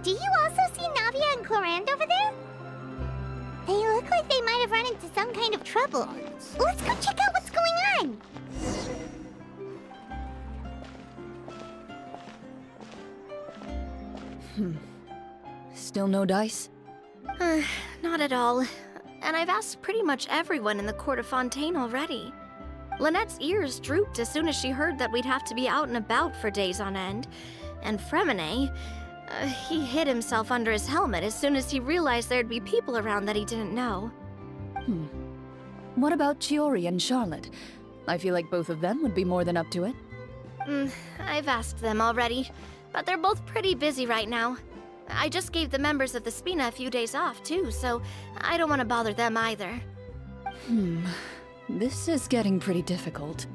Do you also see Navia and Clorinde over there? They look like they might have run into some kind of trouble. Let's go check out what's going on! Still no dice? Not at all. And I've asked pretty much everyone in the court of Fontaine already. Lynette's ears drooped as soon as she heard that we'd have to be out and about for days on end. And Fremine, he hid himself under his helmet as soon as he realized there'd be people around that he didn't know. What about Chiori and Charlotte? I feel like both of them would be more than up to it. I've asked them already, but they're both pretty busy right now. I just gave the members of the Spina a few days off, too, so I don't want to bother them either. This is getting pretty difficult.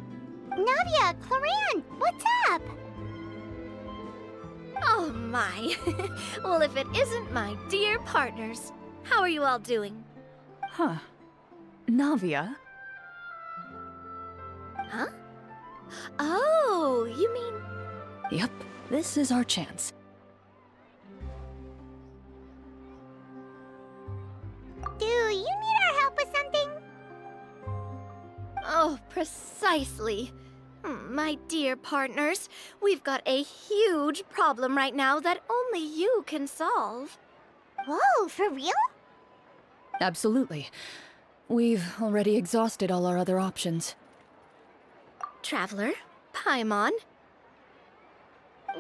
Navia, Clorinde, what's up? Oh my. Well, if it isn't my dear partners. How are you all doing? Huh. Navia? Huh? Oh, you mean... Yep, this is our chance. Do you need our help with something? Oh, precisely. My dear partners, we've got a huge problem right now that only you can solve. Whoa, for real? Absolutely. We've already exhausted all our other options. Traveler, Paimon,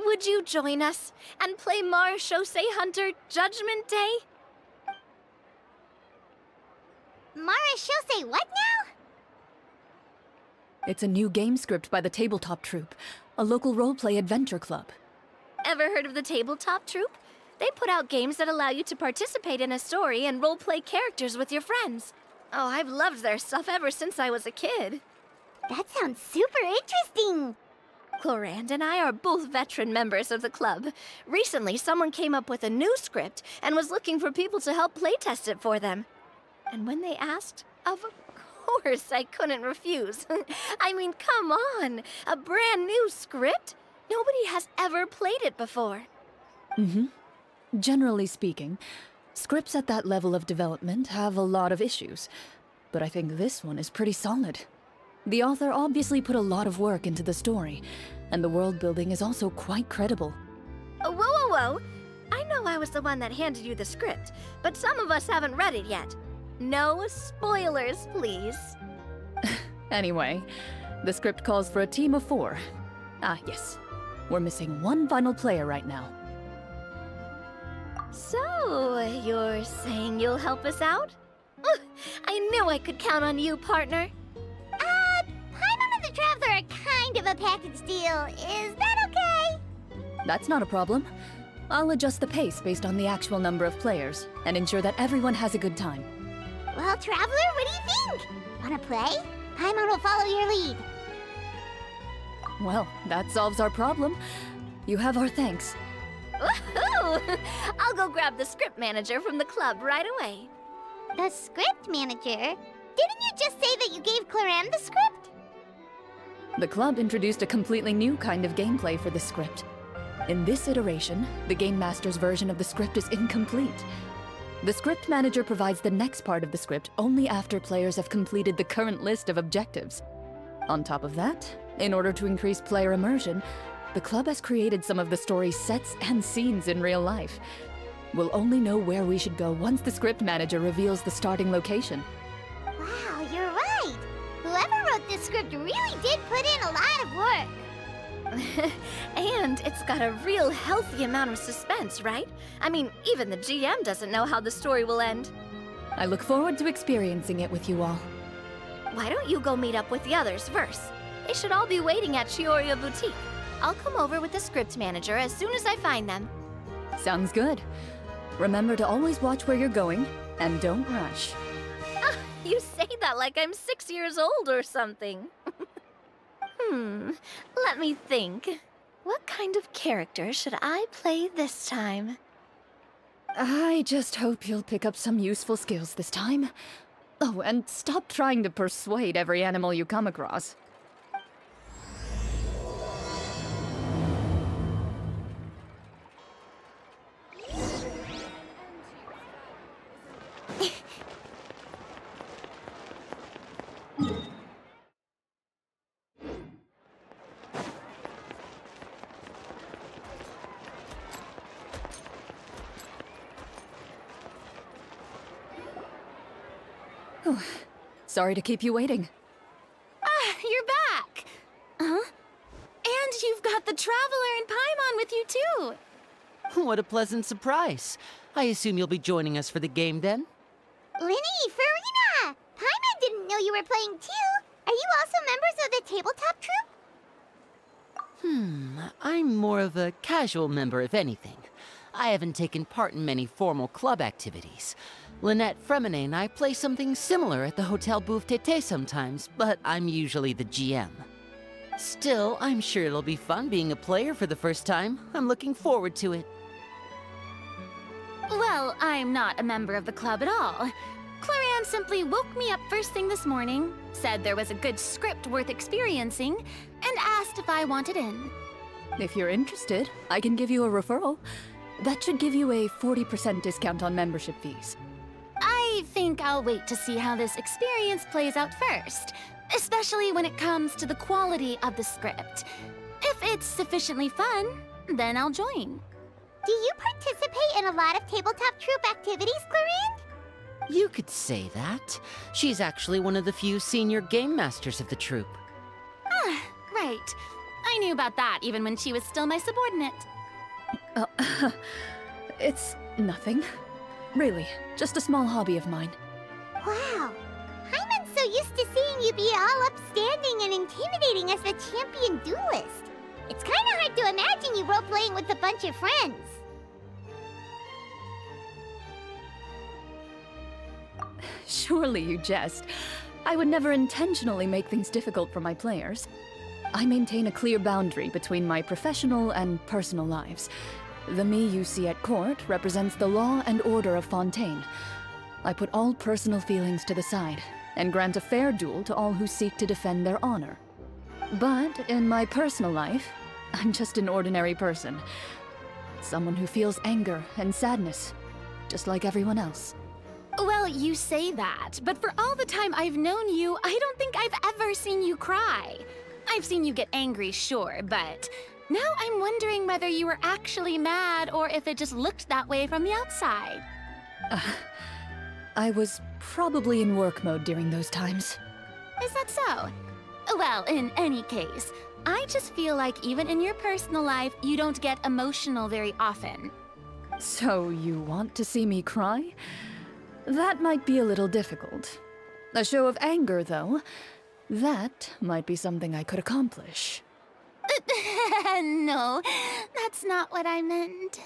would you join us and play Marechaussee Hunter Judgment Day? Marechaussee what now? It's a new game script by the Tabletop Troupe, a local roleplay adventure club. Ever heard of the Tabletop Troupe? They put out games that allow you to participate in a story and roleplay characters with your friends. Oh, I've loved their stuff ever since I was a kid. That sounds super interesting. Clorinde and I are both veteran members of the club. Recently, someone came up with a new script and was looking for people to help playtest it for them. And when they asked, of course I couldn't refuse. I mean, come on, a brand new script? Nobody has ever played it before. Generally speaking, scripts at that level of development have a lot of issues, but I think this one is pretty solid. The author obviously put a lot of work into the story, and the world building is also quite credible. Whoa, whoa, whoa! I know I was the one that handed you the script, but some of us haven't read it yet. No spoilers, please. Anyway, the script calls for a team of 4. Ah, yes. We're missing one final player right now. So, you're saying you'll help us out? I knew I could count on you, partner. Paimon and the Traveler are kind of a package deal. Is that okay? That's not a problem. I'll adjust the pace based on the actual number of players, and ensure that everyone has a good time. Well, Traveler, what do you think? Wanna play? Paimon will follow your lead. Well, that solves our problem. You have our thanks. Woohoo! I'll go grab the script manager from the club right away. The script manager? Didn't you just say that you gave Clorinde the script? The club introduced a completely new kind of gameplay for the script. In this iteration, the Game Master's version of the script is incomplete. The script manager provides the next part of the script only after players have completed the current list of objectives. On top of that, in order to increase player immersion, the club has created some of the story's sets and scenes in real life. We'll only know where we should go once the script manager reveals the starting location. Wow, you're right. Whoever wrote this script really did put in a lot of work. And it's got a real healthy amount of suspense, right? I mean, even the GM doesn't know how the story will end. I look forward to experiencing it with you all. Why don't you go meet up with the others first? They should all be waiting at Chioria Boutique. I'll come over with the script manager as soon as I find them. Sounds good. Remember to always watch where you're going, and don't rush. You say that like I'm 6 years old or something. Let me think. What kind of character should I play this time? I just hope you'll pick up some useful skills this time. Oh, and stop trying to persuade every animal you come across. Sorry to keep you waiting. Ah, you're back! Huh? And you've got the Traveler and Paimon with you, too! What a pleasant surprise. I assume you'll be joining us for the game then? Linny, Farina! Paimon didn't know you were playing too. Are you also members of the tabletop troupe? I'm more of a casual member, if anything. I haven't taken part in many formal club activities. Lynette Fremine and I play something similar at the Hotel Bouffe Tété sometimes, but I'm usually the GM. Still, I'm sure it'll be fun being a player for the first time. I'm looking forward to it. Well, I'm not a member of the club at all. Clorinde simply woke me up first thing this morning, said there was a good script worth experiencing, and asked if I wanted in. If you're interested, I can give you a referral. That should give you a 40% discount on membership fees. I think I'll wait to see how this experience plays out first, especially when it comes to the quality of the script. If it's sufficiently fun, then I'll join. Do you participate in a lot of tabletop troupe activities, Clorinde? You could say that. She's actually one of the few senior game masters of the troupe. Ah, right. I knew about that even when she was still my subordinate. It's nothing. Really, just a small hobby of mine. Wow. Paimon's so used to seeing you be all upstanding and intimidating as the champion duelist. It's kind of hard to imagine you role-playing with a bunch of friends. Surely you jest. I would never intentionally make things difficult for my players. I maintain a clear boundary between my professional and personal lives. The me you see at court represents the law and order of Fontaine. I put all personal feelings to the side and grant a fair duel to all who seek to defend their honor. But in my personal life, I'm just an ordinary person. Someone who feels anger and sadness, just like everyone else. Well, you say that, but for all the time I've known you, I don't think I've ever seen you cry. I've seen you get angry, sure, but now I'm wondering whether you were actually mad or if it just looked that way from the outside. I was probably in work mode during those times. Is that so? Well, in any case, I just feel like even in your personal life, you don't get emotional very often. So you want to see me cry? That might be a little difficult. A show of anger, though, that might be something I could accomplish. No, that's not what I meant.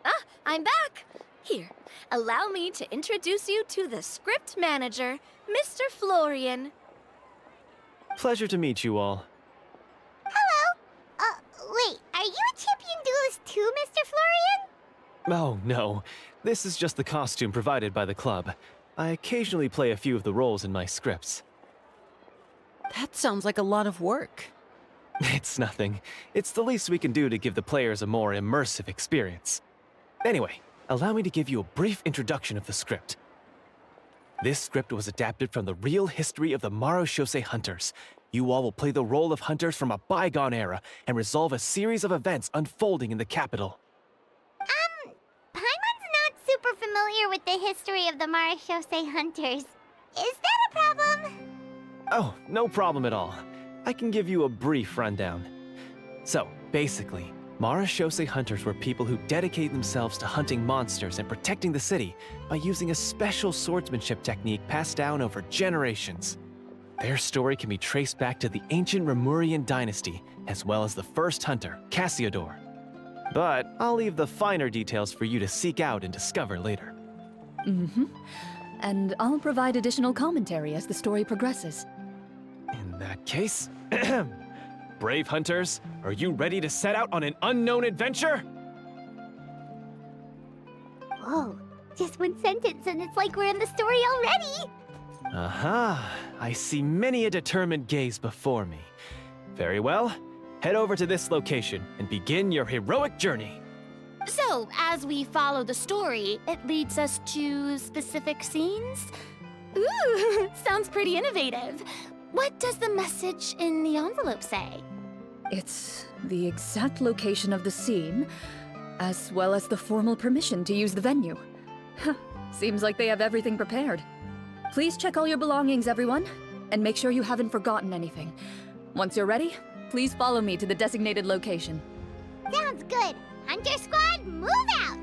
Ah, I'm back! Here, allow me to introduce you to the script manager, Mr. Florian. Pleasure to meet you all. Hello. Wait, are you a champion duelist too, Mr. Florian? Oh, no. This is just the costume provided by the club. I occasionally play a few of the roles in my scripts. That sounds like a lot of work. It's nothing. It's the least we can do to give the players a more immersive experience. Anyway, allow me to give you a brief introduction of the script. This script was adapted from the real history of the Marechaussee Hunters. You all will play the role of hunters from a bygone era and resolve a series of events unfolding in the capital. Paimon's not super familiar with the history of the Marechaussee Hunters. Is that a problem? Oh, no problem at all. I can give you a brief rundown. So, basically, Marechaussee Hunters were people who dedicated themselves to hunting monsters and protecting the city by using a special swordsmanship technique passed down over generations. Their story can be traced back to the ancient Remurian dynasty, as well as the first hunter, Cassiodor. But I'll leave the finer details for you to seek out and discover later. And I'll provide additional commentary as the story progresses. In that case, brave hunters, are you ready to set out on an unknown adventure? Whoa, just one sentence and it's like we're in the story already! Aha, I see many a determined gaze before me. Very well, head over to this location and begin your heroic journey. So, as we follow the story, it leads us to specific scenes? Ooh, sounds pretty innovative. What does the message in the envelope say? It's the exact location of the scene, as well as the formal permission to use the venue. Seems like they have everything prepared. Please check all your belongings, everyone, and make sure you haven't forgotten anything. Once you're ready, please follow me to the designated location. Sounds good. Hunter Squad, move out!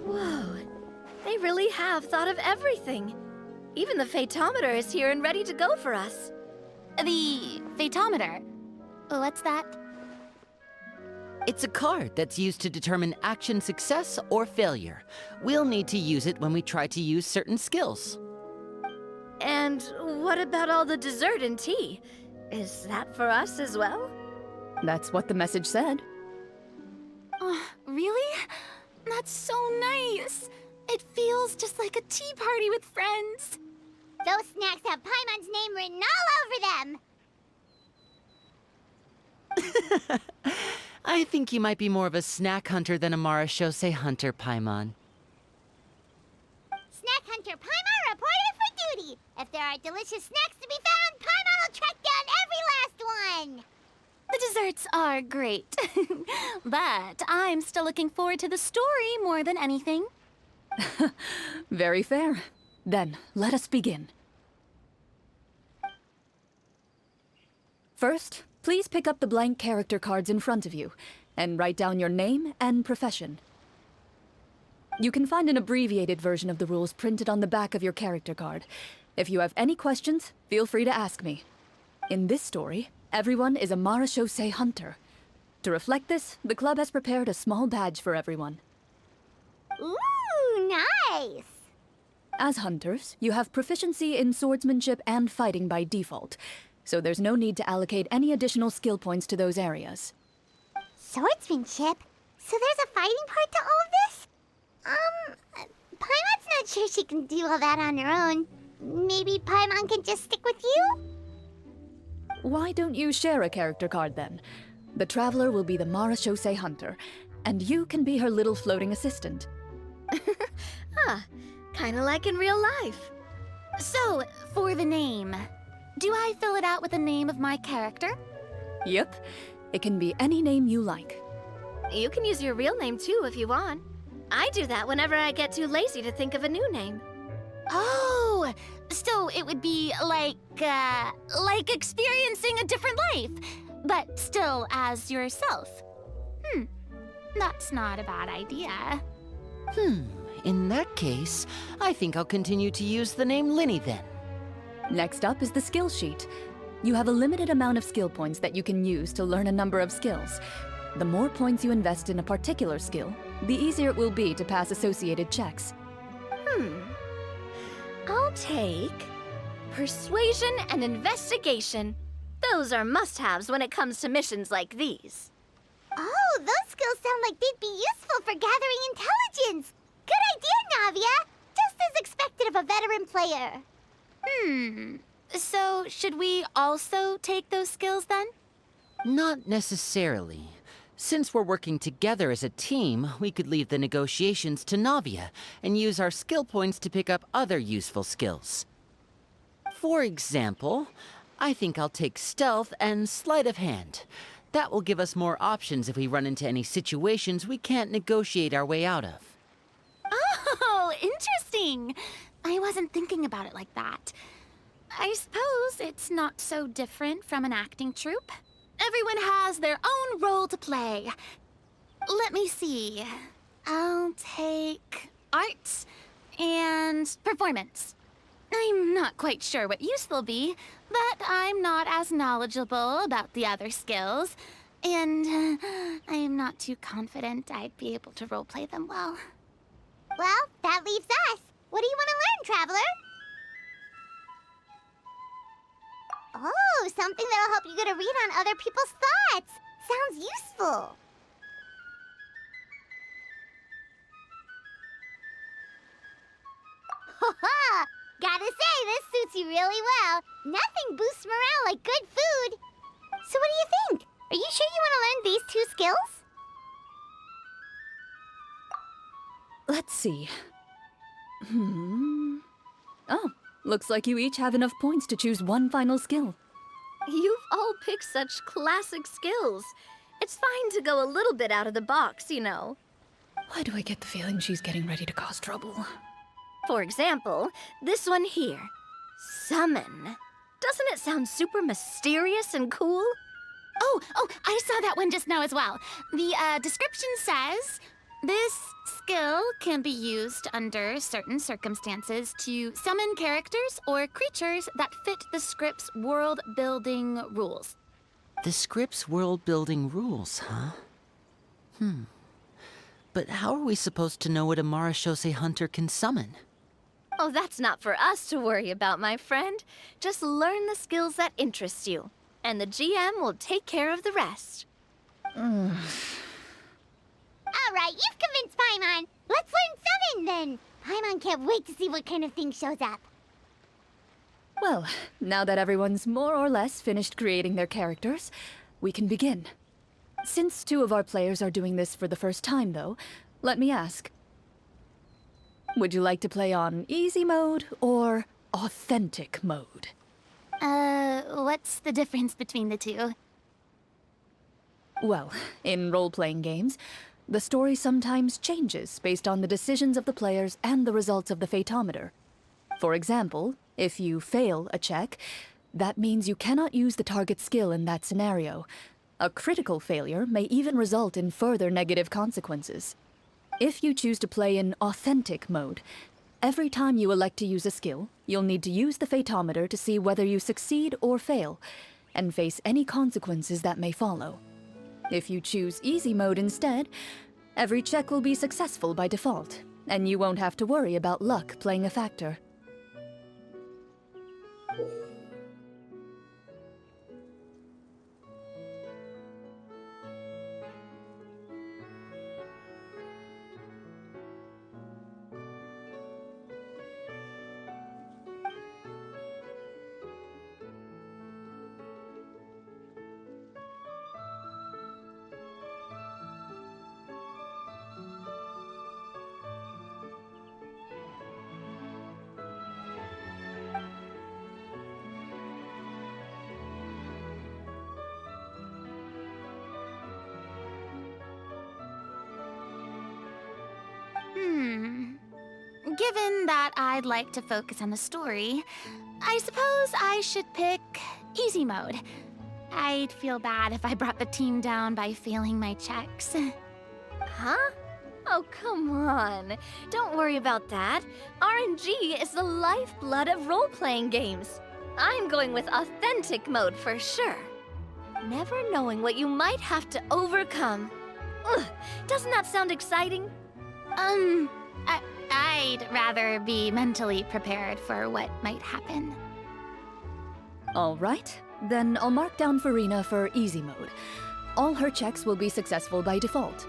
Whoa, they really have thought of everything. Even the phaetometer is here and ready to go for us. The phaetometer? What's that? It's a card that's used to determine action success or failure. We'll need to use it when we try to use certain skills. And what about all the dessert and tea? Is that for us as well? That's what the message said. Really? That's so nice. It feels just like a tea party with friends. Those snacks have Paimon's name written all over them! I think you might be more of a snack hunter than a Marachose hunter, Paimon. Snack Hunter Paimon reported for duty! If there are delicious snacks to be found, Paimon will track down every last one! The desserts are great. But I'm still looking forward to the story more than anything. Very fair. Then, let us begin. First, please pick up the blank character cards in front of you, and write down your name and profession. You can find an abbreviated version of the rules printed on the back of your character card. If you have any questions, feel free to ask me. In this story, everyone is a Marachose hunter. To reflect this, the club has prepared a small badge for everyone. Ooh, nice! As hunters, you have proficiency in swordsmanship and fighting by default, so there's no need to allocate any additional skill points to those areas. Swordsmanship? So there's a fighting part to all of this? Paimon's not sure she can do all that on her own. Maybe Paimon can just stick with you? Why don't you share a character card then? The Traveler will be the Marachose hunter, and you can be her little floating assistant. Kinda like in real life. So, for the name, do I fill it out with the name of my character? Yep, it can be any name you like. You can use your real name too if you want. I do that whenever I get too lazy to think of a new name. Oh, so it would be like experiencing a different life, but still as yourself. That's not a bad idea. In that case, I think I'll continue to use the name Linny then. Next up is the skill sheet. You have a limited amount of skill points that you can use to learn a number of skills. The more points you invest in a particular skill, the easier it will be to pass associated checks. I'll take persuasion and investigation. Those are must-haves when it comes to missions like these. Oh, those skills sound like they'd be useful for gathering intelligence! Good idea, Navia! Just as expected of a veteran player. So should we also take those skills then? Not necessarily. Since we're working together as a team, we could leave the negotiations to Navia and use our skill points to pick up other useful skills. For example, I think I'll take stealth and sleight of hand. That will give us more options if we run into any situations we can't negotiate our way out of. Oh, interesting. I wasn't thinking about it like that. I suppose it's not so different from an acting troupe. Everyone has their own role to play. Let me see. I'll take arts and performance. I'm not quite sure what use they'll be, but I'm not as knowledgeable about the other skills, and I'm not too confident I'd be able to roleplay them well. Well, that leaves us. What do you want to learn, Traveler? Oh, something that'll help you get a read on other people's thoughts. Sounds useful. Ha! Gotta say, this suits you really well. Nothing boosts morale like good food. So what do you think? Are you sure you want to learn these 2 skills? Let's see. Oh, looks like you each have enough points to choose one final skill. You've all picked such classic skills. It's fine to go a little bit out of the box, you know. Why do I get the feeling she's getting ready to cause trouble? For example, this one here. Summon. Doesn't it sound super mysterious and cool? Oh, I saw that one just now as well. The description says, this skill can be used under certain circumstances to summon characters or creatures that fit the script's world-building rules. The script's world-building rules, huh? But how are we supposed to know what a Marashose hunter can summon? Oh, that's not for us to worry about, my friend. Just learn the skills that interest you, and the GM will take care of the rest. All right, you've convinced Paimon. Let's learn Summon, then. Paimon can't wait to see what kind of thing shows up. Well, now that everyone's more or less finished creating their characters, we can begin. Since 2 of our players are doing this for the first time, though, let me ask. Would you like to play on easy mode or authentic mode? What's the difference between the 2? Well, in role-playing games, the story sometimes changes based on the decisions of the players and the results of the Fatometer. For example, if you fail a check, that means you cannot use the target skill in that scenario. A critical failure may even result in further negative consequences. If you choose to play in authentic mode, every time you elect to use a skill, you'll need to use the Fatometer to see whether you succeed or fail, and face any consequences that may follow. If you choose easy mode instead, every check will be successful by default, and you won't have to worry about luck playing a factor. Given that I'd like to focus on the story, I suppose I should pick easy mode. I'd feel bad if I brought the team down by failing my checks. Huh? Oh, come on. Don't worry about that. RNG is the lifeblood of role-playing games. I'm going with authentic mode for sure. Never knowing what you might have to overcome. Ugh, doesn't that sound exciting? I'd rather be mentally prepared for what might happen. All right, then I'll mark down Farina for easy mode. All her checks will be successful by default.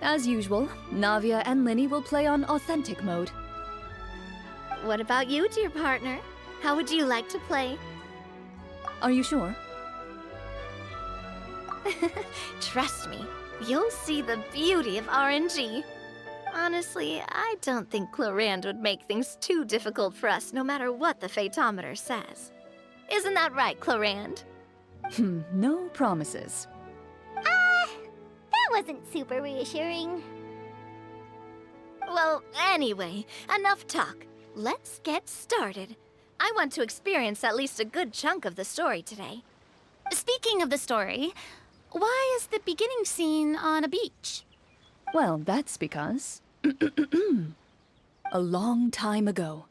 As usual, Navia and Linny will play on authentic mode. What about you, dear partner? How would you like to play? Are you sure? Trust me, you'll see the beauty of RNG. Honestly, I don't think Clorinde would make things too difficult for us no matter what the Fatometer says. Isn't that right, Clorinde? No promises. That wasn't super reassuring. Well, anyway, enough talk. Let's get started. I want to experience at least a good chunk of the story today. Speaking of the story, why is the beginning scene on a beach? Well, that's because... a long time ago,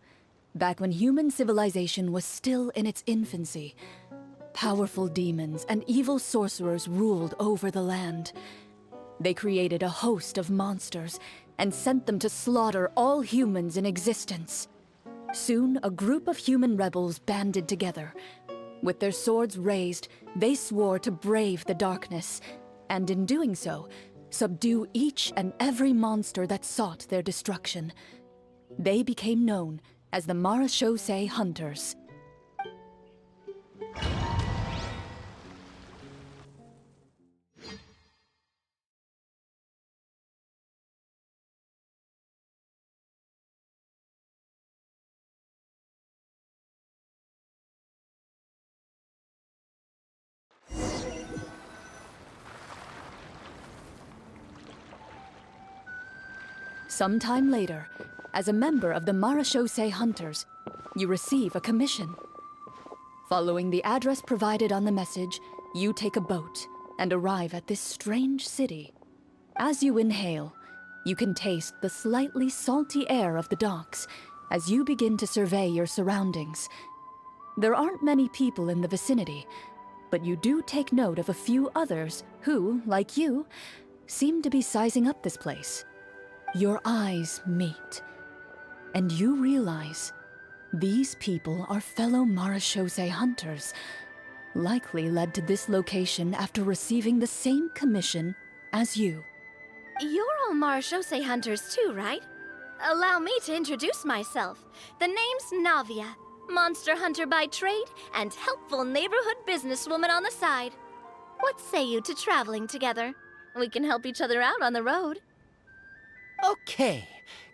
back when human civilization was still in its infancy, powerful demons and evil sorcerers ruled over the land. They created a host of monsters and sent them to slaughter all humans in existence. Soon, a group of human rebels banded together. With their swords raised, they swore to brave the darkness, and in doing so, subdue each and every monster that sought their destruction. They became known as the Marachose Hunters. Sometime later, as a member of the Marachose Hunters, you receive a commission. Following the address provided on the message, you take a boat and arrive at this strange city. As you inhale, you can taste the slightly salty air of the docks as you begin to survey your surroundings. There aren't many people in the vicinity, but you do take note of a few others who, like you, seem to be sizing up this place. Your eyes meet, and you realize these people are fellow Marachose Hunters, likely led to this location after receiving the same commission as you. You're all Marachose Hunters too, right? Allow me to introduce myself. The name's Navia, monster hunter by trade and helpful neighborhood businesswoman on the side. What say you to traveling together? We can help each other out on the road. Okay,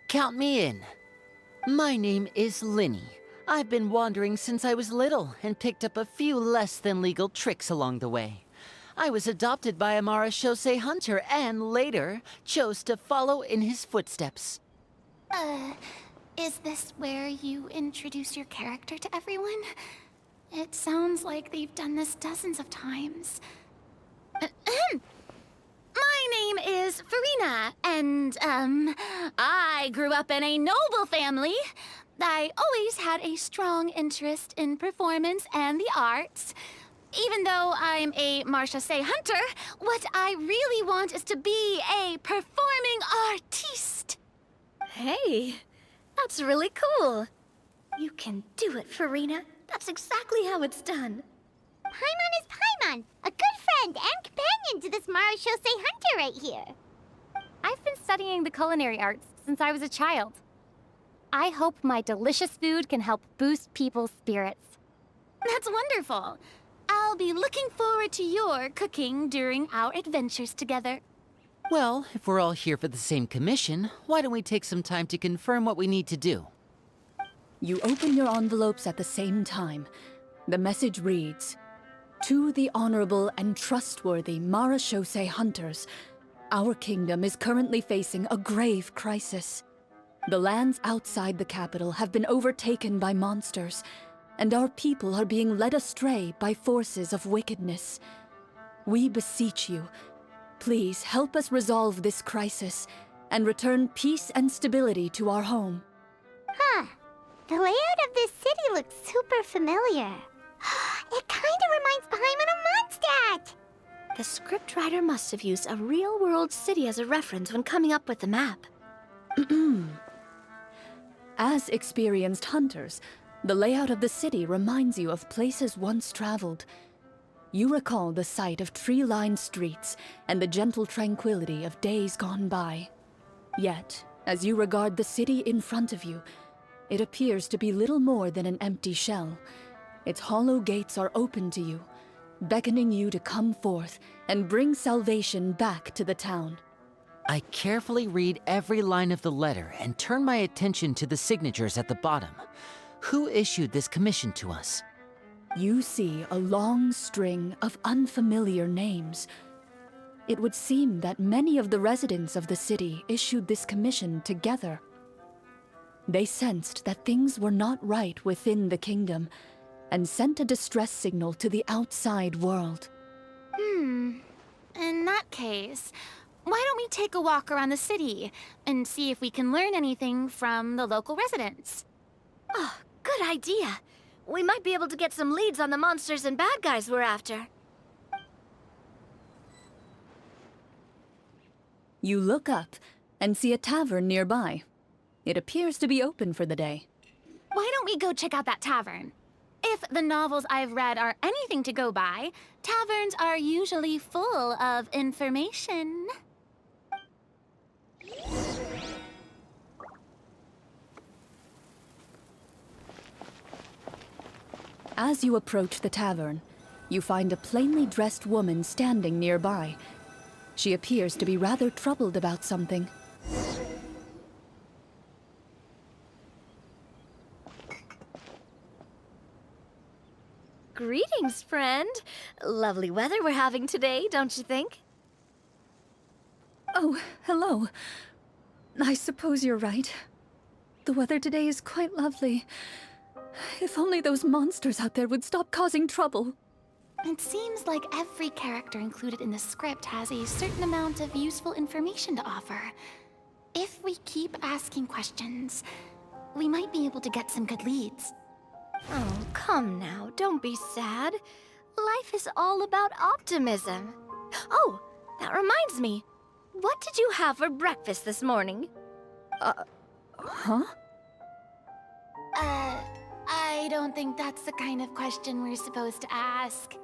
count me in. My name is Linny. I've been wandering since I was little and picked up a few less than legal tricks along the way. I was adopted by a Marachose hunter and later chose to follow in his footsteps. Is this where you introduce your character to everyone? It sounds like they've done this dozens of times. My name is Farina, and, I grew up in a noble family. I always had a strong interest in performance and the arts. Even though I'm a Marachose hunter, what I really want is to be a performing artiste. Hey, that's really cool. You can do it, Farina. That's exactly how it's done. Paimon is Paimon, a good friend and companion to this Marachose hunter right here. I've been studying the culinary arts since I was a child. I hope my delicious food can help boost people's spirits. That's wonderful. I'll be looking forward to your cooking during our adventures together. Well, if we're all here for the same commission, why don't we take some time to confirm what we need to do? You open your envelopes at the same time. The message reads, "To the honorable and trustworthy Marachose Hunters, our kingdom is currently facing a grave crisis. The lands outside the capital have been overtaken by monsters, and our people are being led astray by forces of wickedness. We beseech you, please help us resolve this crisis and return peace and stability to our home." Huh. The layout of this city looks super familiar. It kinda reminds Paimon of Mondstadt! The scriptwriter must have used a real-world city as a reference when coming up with the map. As experienced hunters, the layout of the city reminds you of places once traveled. You recall the sight of tree-lined streets and the gentle tranquility of days gone by. Yet, as you regard the city in front of you, it appears to be little more than an empty shell. Its hollow gates are open to you, beckoning you to come forth and bring salvation back to the town. I carefully read every line of the letter and turn my attention to the signatures at the bottom. Who issued this commission to us? You see a long string of unfamiliar names. It would seem that many of the residents of the city issued this commission together. They sensed that things were not right within the kingdom and sent a distress signal to the outside world. In that case, why don't we take a walk around the city and see if we can learn anything from the local residents? Oh, good idea. We might be able to get some leads on the monsters and bad guys we're after. You look up and see a tavern nearby. It appears to be open for the day. Why don't we go check out that tavern? If the novels I've read are anything to go by, taverns are usually full of information. As you approach the tavern, you find a plainly dressed woman standing nearby. She appears to be rather troubled about something. Greetings, friend. Lovely weather we're having today, don't you think? Oh, hello. I suppose you're right. The weather today is quite lovely. If only those monsters out there would stop causing trouble. It seems like every character included in the script has a certain amount of useful information to offer. If we keep asking questions, we might be able to get some good leads. Oh, come now, don't be sad. Life is all about optimism. Oh, that reminds me. What did you have for breakfast this morning? Huh? I don't think that's the kind of question we're supposed to ask.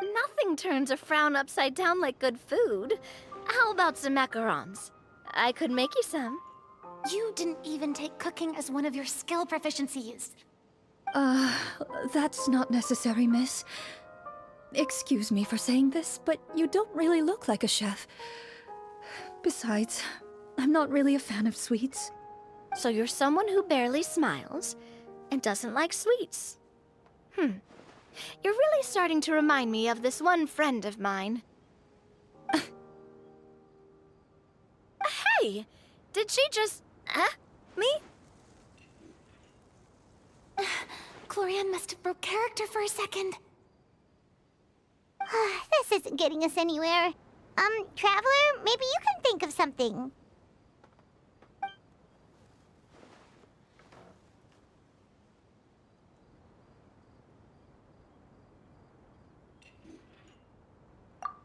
Nothing turns a frown upside down like good food. How about some macarons? I could make you some. You didn't even take cooking as one of your skill proficiencies. That's not necessary, miss. Excuse me for saying this, but you don't really look like a chef. Besides, I'm not really a fan of sweets. So you're someone who barely smiles and doesn't like sweets. You're really starting to remind me of this one friend of mine. Hey! Did she just... me? Clorinde must have broke character for a second. This isn't getting us anywhere. Traveler, maybe you can think of something.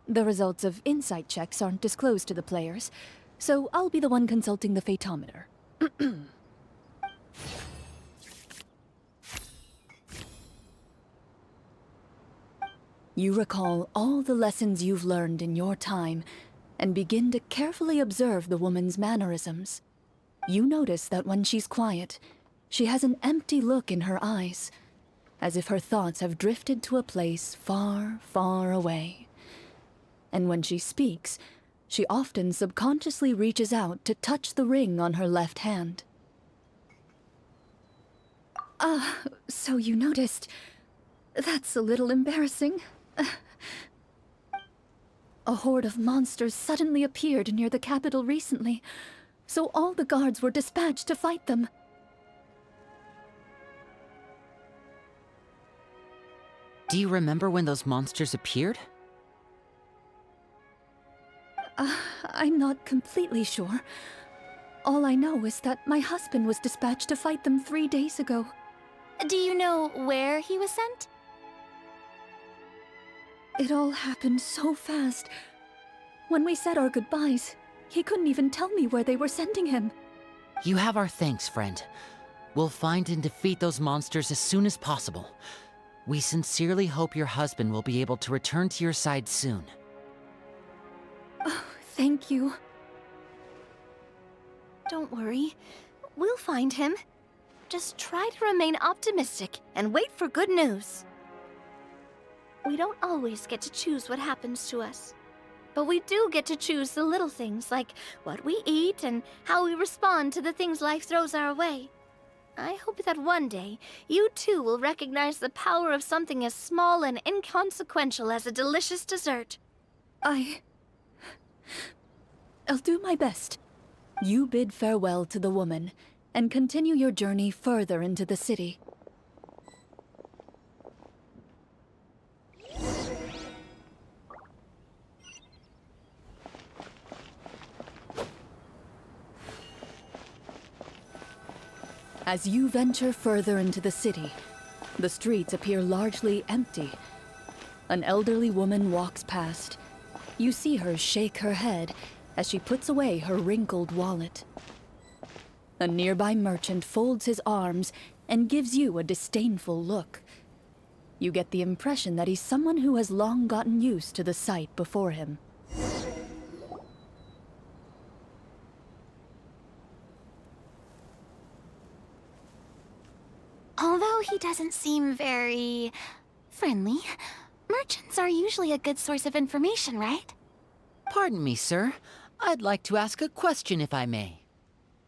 The results of insight checks aren't disclosed to the players, so I'll be the one consulting the photometer. You recall all the lessons you've learned in your time and begin to carefully observe the woman's mannerisms. You notice that when she's quiet, she has an empty look in her eyes, as if her thoughts have drifted to a place far, far away. And when she speaks, she often subconsciously reaches out to touch the ring on her left hand. So you noticed. That's a little embarrassing. A horde of monsters suddenly appeared near the capital recently, so all the guards were dispatched to fight them. Do you remember when those monsters appeared? I'm not completely sure. All I know is that my husband was dispatched to fight them 3 days ago. Do you know where he was sent? It all happened so fast. When we said our goodbyes, he couldn't even tell me where they were sending him. You have our thanks, friend. We'll find and defeat those monsters as soon as possible. We sincerely hope your husband will be able to return to your side soon. Oh, thank you. Don't worry. We'll find him. Just try to remain optimistic and wait for good news. We don't always get to choose what happens to us. But we do get to choose the little things like what we eat and how we respond to the things life throws our way. I hope that one day, you too will recognize the power of something as small and inconsequential as a delicious dessert. I'll do my best. You bid farewell to the woman, and continue your journey further into the city. As you venture further into the city, the streets appear largely empty. An elderly woman walks past. You see her shake her head as she puts away her wrinkled wallet. A nearby merchant folds his arms and gives you a disdainful look. You get the impression that he's someone who has long gotten used to the sight before him. Although he doesn't seem very friendly, merchants are usually a good source of information, right? Pardon me, sir. I'd like to ask a question if I may.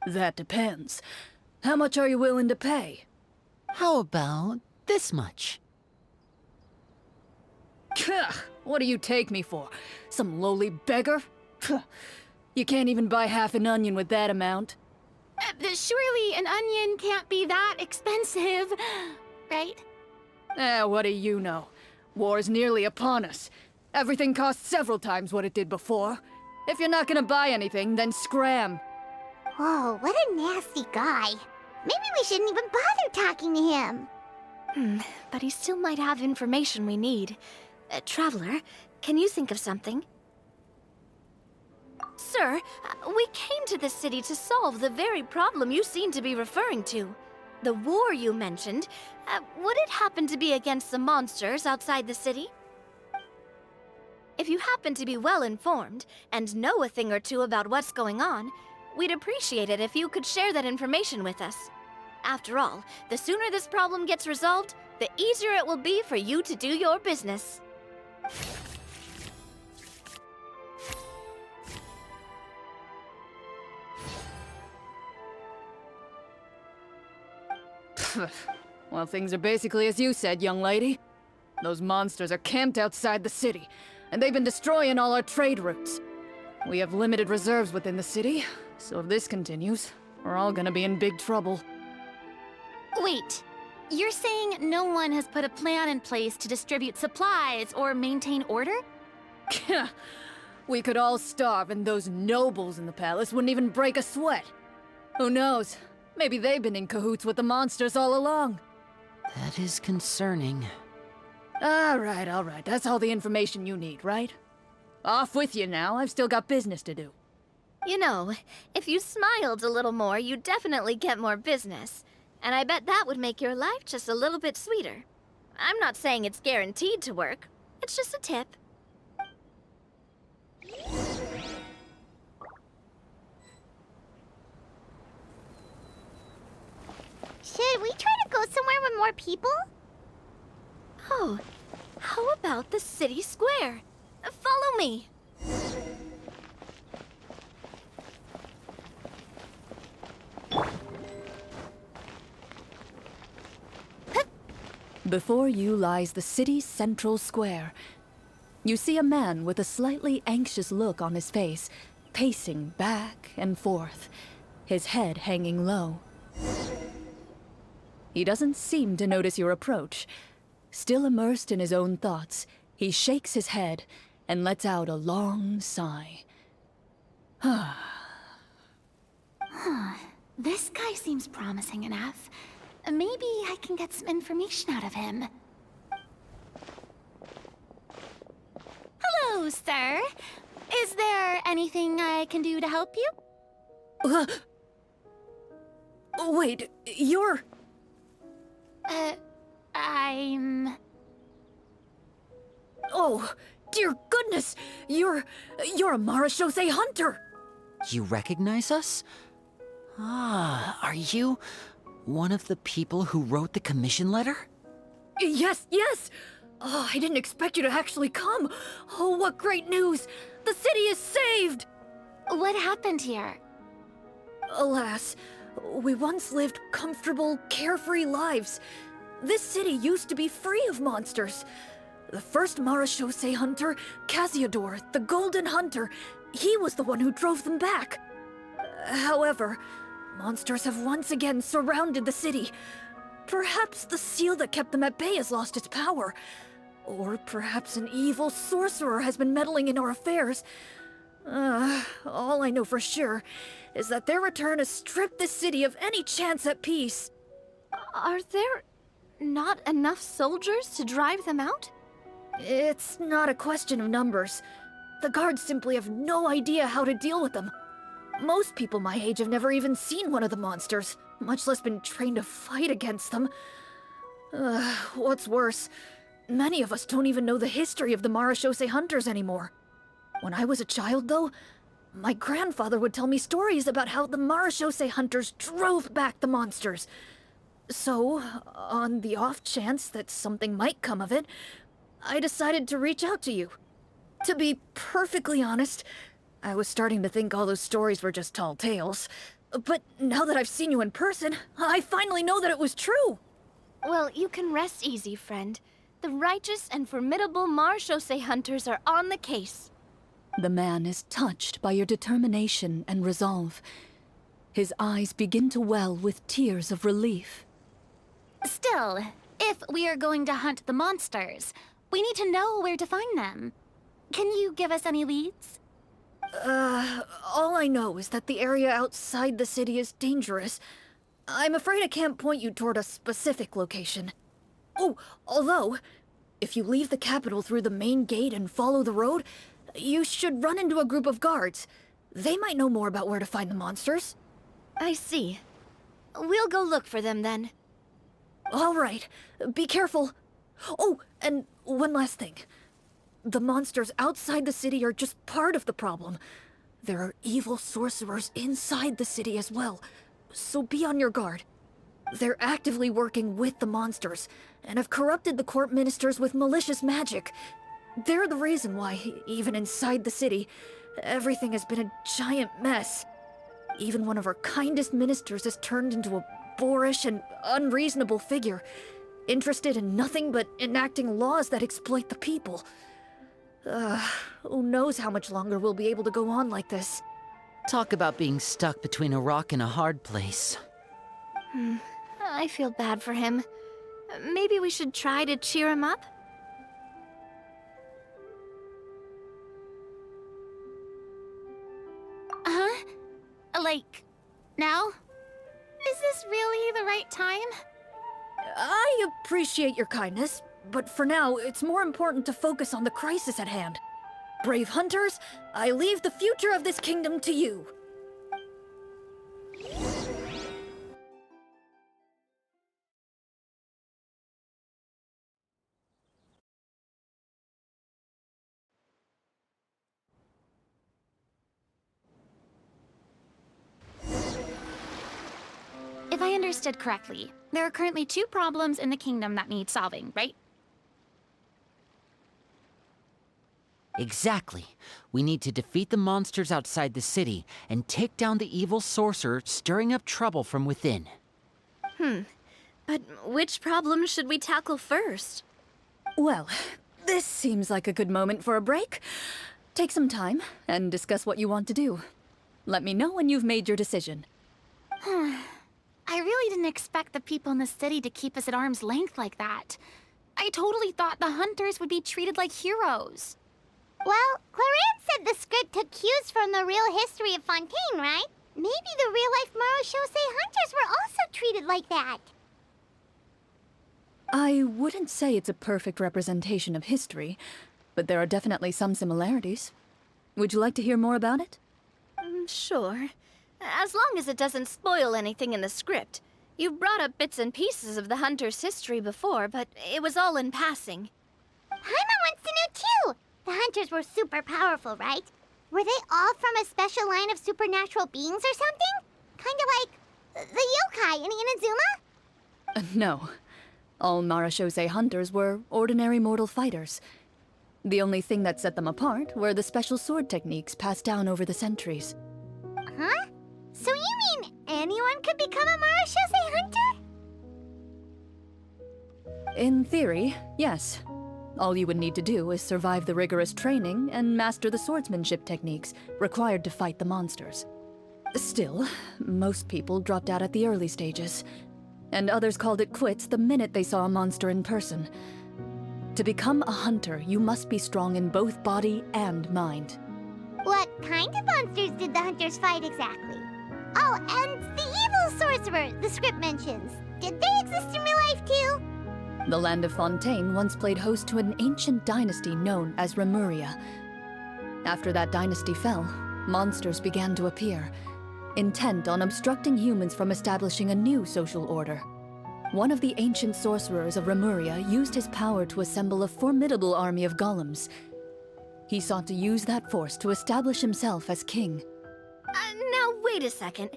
That depends. How much are you willing to pay? How about this much? What do you take me for? Some lowly beggar? You can't even buy half an onion with that amount. Surely an onion can't be that expensive, right? What do you know? War's nearly upon us. Everything costs several times what it did before. If you're not gonna buy anything, then scram. Whoa, what a nasty guy. Maybe we shouldn't even bother talking to him. But he still might have information we need. Traveler, can you think of something? Sir, we came to this city to solve the very problem you seem to be referring to. The war you mentioned, would it happen to be against the monsters outside the city? If you happen to be well informed and know a thing or two about what's going on, we'd appreciate it if you could share that information with us. After all, the sooner this problem gets resolved, the easier it will be for you to do your business. Well, things are basically as you said, young lady. Those monsters are camped outside the city, and they've been destroying all our trade routes. We have limited reserves within the city, so if this continues, we're all gonna be in big trouble. Wait, you're saying no one has put a plan in place to distribute supplies or maintain order? We could all starve, and those nobles in the palace wouldn't even break a sweat. Who knows? Maybe they've been in cahoots with the monsters all along. That is concerning. All right. That's all the information you need, right? Off with you now. I've still got business to do. You know, if you smiled a little more, you'd definitely get more business. And I bet that would make your life just a little bit sweeter. I'm not saying it's guaranteed to work. It's just a tip. Should we try to go somewhere with more people? Oh, how about the city square? Follow me. Before you lies the city's central square. You see a man with a slightly anxious look on his face, pacing back and forth, his head hanging low. He doesn't seem to notice your approach. Still immersed in his own thoughts, he shakes his head and lets out a long sigh. This guy seems promising enough. Maybe I can get some information out of him. Hello, sir. Is there anything I can do to help you? Wait, you're... I'm... Oh, dear goodness! You're a Marechaussee hunter! You recognize us? Ah, are you one of the people who wrote the commission letter? Yes! Oh, I didn't expect you to actually come! Oh, what great news! The city is saved! What happened here? Alas, We once lived comfortable, carefree lives. This city used to be free of monsters. The first Marachose hunter, Casiodor, the Golden Hunter, he was the one who drove them back. However, monsters have once again surrounded the city. Perhaps the seal that kept them at bay has lost its power. Or perhaps an evil sorcerer has been meddling in our affairs. All I know for sure is that their return has stripped this city of any chance at peace. Are there not enough soldiers to drive them out? It's not a question of numbers. The guards simply have no idea how to deal with them. Most people my age have never even seen one of the monsters, much less been trained to fight against them. What's worse, many of us don't even know the history of the Marachose hunters anymore. When I was a child, though, my grandfather would tell me stories about how the Marachose hunters drove back the monsters. So, on the off chance that something might come of it, I decided to reach out to you. To be perfectly honest, I was starting to think all those stories were just tall tales. But now that I've seen you in person, I finally know that it was true! Well, you can rest easy, friend. The righteous and formidable Marachose hunters are on the case. The man is touched by your determination and resolve. His eyes begin to well with tears of relief. Still, if we are going to hunt the monsters, we need to know where to find them. Can you give us any leads? All I know is that the area outside the city is dangerous. I'm afraid I can't point you toward a specific location. Oh, although, if you leave the capital through the main gate and follow the road, you should run into a group of guards. They might know more about where to find the monsters. I see. We'll go look for them then. All right, be careful. Oh, and one last thing. The monsters outside the city are just part of the problem. There are evil sorcerers inside the city as well, so be on your guard. They're actively working with the monsters, and have corrupted the court ministers with malicious magic. They're the reason why, even inside the city, everything has been a giant mess. Even one of our kindest ministers has turned into a boorish and unreasonable figure, interested in nothing but enacting laws that exploit the people. Who knows how much longer we'll be able to go on like this. Talk about being stuck between a rock and a hard place. I feel bad for him. Maybe we should try to cheer him up? Huh? Like, now? Is this really the right time? I appreciate your kindness, but for now, it's more important to focus on the crisis at hand. Brave hunters, I leave the future of this kingdom to you. If I understood correctly, there are currently 2 problems in the kingdom that need solving, right? Exactly. We need to defeat the monsters outside the city and take down the evil sorcerer stirring up trouble from within. But which problem should we tackle first? Well, this seems like a good moment for a break. Take some time and discuss what you want to do. Let me know when you've made your decision. I really didn't expect the people in the city to keep us at arm's length like that. I totally thought the hunters would be treated like heroes. Well, Clorinde said the script took cues from the real history of Fontaine, right? Maybe the real-life Marachose hunters were also treated like that. I wouldn't say it's a perfect representation of history, but there are definitely some similarities. Would you like to hear more about it? Sure. As long as it doesn't spoil anything in the script. You've brought up bits and pieces of the hunter's history before, but it was all in passing. Paimon wants to know too! The hunters were super powerful, right? Were they all from a special line of supernatural beings or something? Kinda like the yokai in Inazuma? No. All Marachose hunters were ordinary mortal fighters. The only thing that set them apart were the special sword techniques passed down over the centuries. Huh? So you mean anyone could become In theory, yes. All you would need to do is survive the rigorous training and master the swordsmanship techniques required to fight the monsters. Still, most people dropped out at the early stages, and others called it quits the minute they saw a monster in person. To become a hunter, you must be strong in both body and mind. What kind of monsters did the hunters fight exactly? Oh, and the evil sorcerer the script mentions. Did they exist in real life too? The land of Fontaine once played host to an ancient dynasty known as Remuria. After that dynasty fell, monsters began to appear, intent on obstructing humans from establishing a new social order. One of the ancient sorcerers of Remuria used his power to assemble a formidable army of golems. He sought to use that force to establish himself as king. Now, wait a second.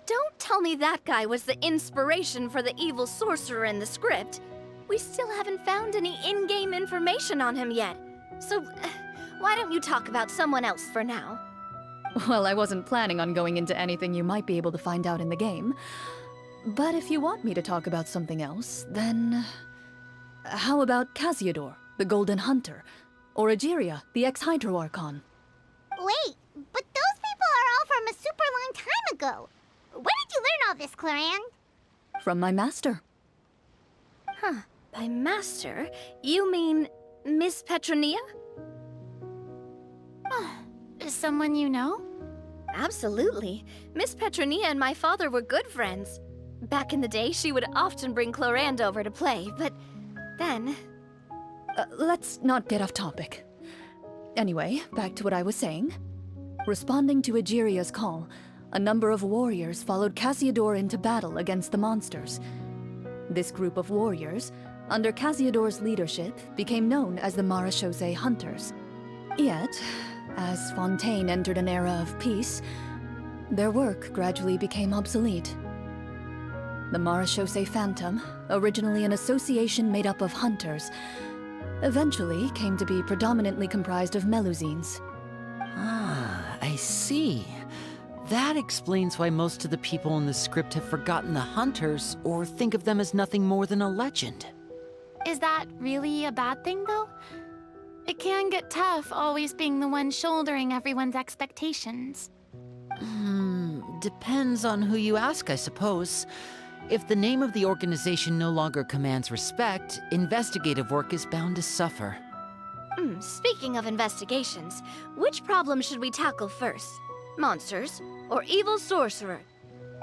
Don't tell me that guy was the inspiration for the evil sorcerer in the script. We still haven't found any in-game information on him yet. So, why don't you talk about someone else for now? Well, I wasn't planning on going into anything you might be able to find out in the game. But if you want me to talk about something else, then... How about Casiodor, the Golden Hunter? Or Egeria, the ex-Hydro Archon? Wait, but those people are all from a super long time ago. Where did you learn all this, Clorinde? From my master. Huh. By master, you mean Miss Petronia? Is someone you know? Absolutely. Miss Petronia and my father were good friends. Back in the day, she would often bring Clorinde over to play, but then... Let's not get off topic. Anyway, back to what I was saying. Responding to Egeria's call, a number of warriors followed Casiodor into battle against the monsters. This group of warriors, under Casiodor's leadership, became known as the Marechaussee Hunters. Yet, as Fontaine entered an era of peace, their work gradually became obsolete. The Marechaussee Phantom, originally an association made up of hunters, eventually came to be predominantly comprised of Melusines. Ah, I see. That explains why most of the people in the script have forgotten the hunters or think of them as nothing more than a legend. Is that really a bad thing, though? It can get tough always being the one shouldering everyone's expectations. Depends on who you ask, I suppose. If the name of the organization no longer commands respect, investigative work is bound to suffer. Speaking of investigations, which problem should we tackle first? Monsters or evil sorcerer?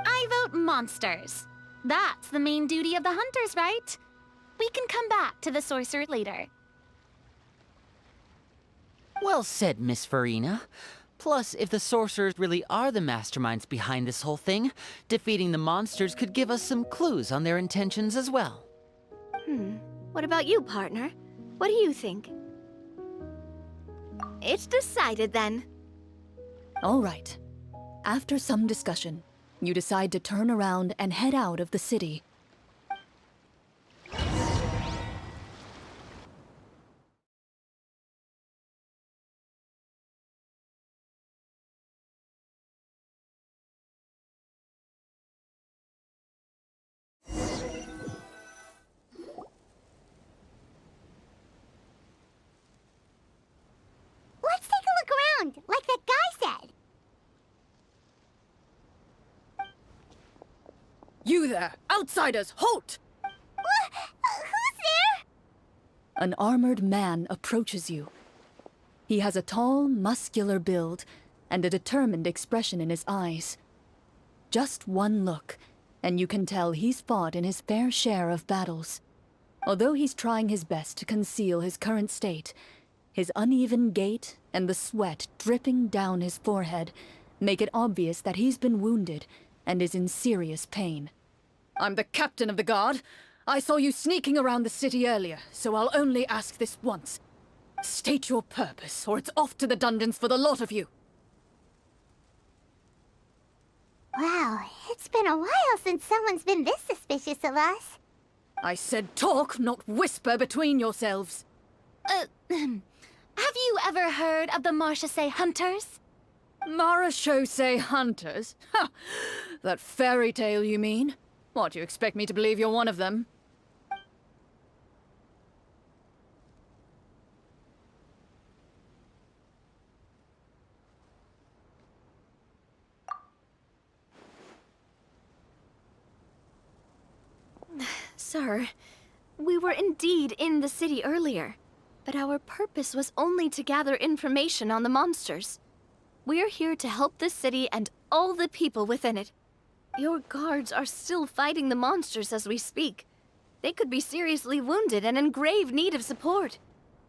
I vote monsters. That's the main duty of the hunters, right? We can come back to the sorcerer later. Well said, Miss Farina. Plus, if the sorcerers really are the masterminds behind this whole thing, defeating the monsters could give us some clues on their intentions as well. What about you, partner? What do you think? It's decided then. All right. After some discussion, you decide to turn around and head out of the city. Let's take a look around, like that guy said. You there! Outsiders, halt! Who's there? An armored man approaches you. He has a tall, muscular build and a determined expression in his eyes. Just one look, and you can tell he's fought in his fair share of battles. Although he's trying his best to conceal his current state, his uneven gait and the sweat dripping down his forehead make it obvious that he's been wounded and is in serious pain. I'm the captain of the guard. I saw you sneaking around the city earlier, so I'll only ask this once. State your purpose, or it's off to the dungeons for the lot of you. Wow, it's been a while since someone's been this suspicious of us. I said talk, not whisper between yourselves. Have you ever heard of the Marechaussee Hunters? Marechaussee Hunters? Ha! That fairy tale, you mean? What, you expect me to believe you're one of them? Sir, we were indeed in the city earlier, but our purpose was only to gather information on the monsters. We're here to help the city and all the people within it. Your guards are still fighting the monsters as we speak. They could be seriously wounded and in grave need of support.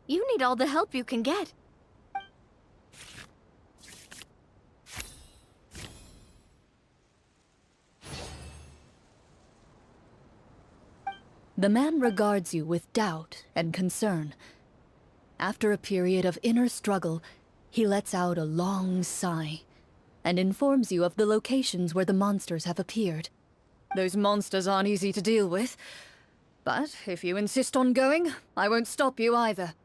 You need all the help you can get. The man regards you with doubt and concern. After a period of inner struggle, he lets out a long sigh and informs you of the locations where the monsters have appeared. Those monsters aren't easy to deal with, but if you insist on going, I won't stop you either.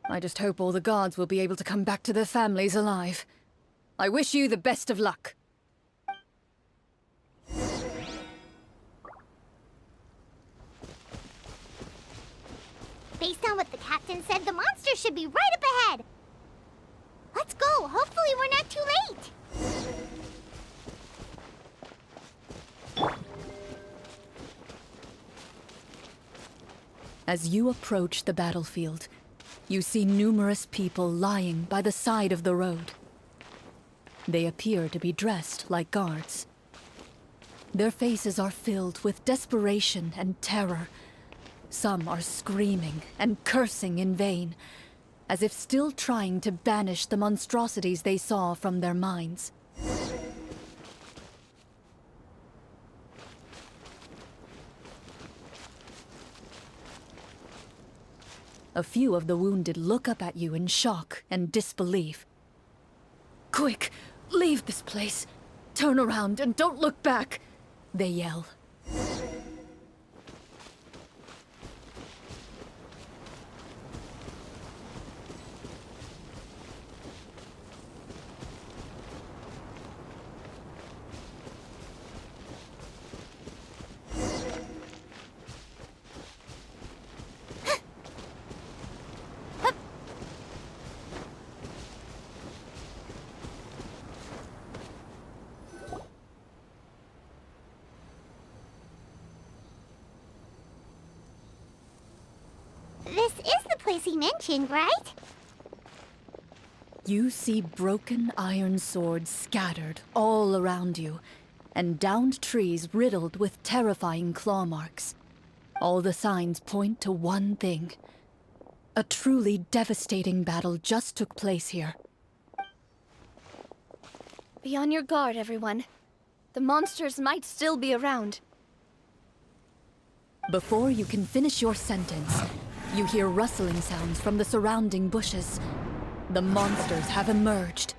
I just hope all the guards will be able to come back to their families alive. I wish you the best of luck. Based on what the captain said, the monster should be right up ahead. Let's go. Hopefully we're not too late. As you approach the battlefield, you see numerous people lying by the side of the road. They appear to be dressed like guards. Their faces are filled with desperation and terror. Some are screaming and cursing in vain, as if still trying to banish the monstrosities they saw from their minds. A few of the wounded look up at you in shock and disbelief. "Quick, leave this place! Turn around and don't look back!" they yell. This is the place he mentioned, right? You see broken iron swords scattered all around you, and downed trees riddled with terrifying claw marks. All the signs point to one thing. A truly devastating battle just took place here. Be on your guard, everyone. The monsters might still be around. Before you can finish your sentence, you hear rustling sounds from the surrounding bushes. The monsters have emerged.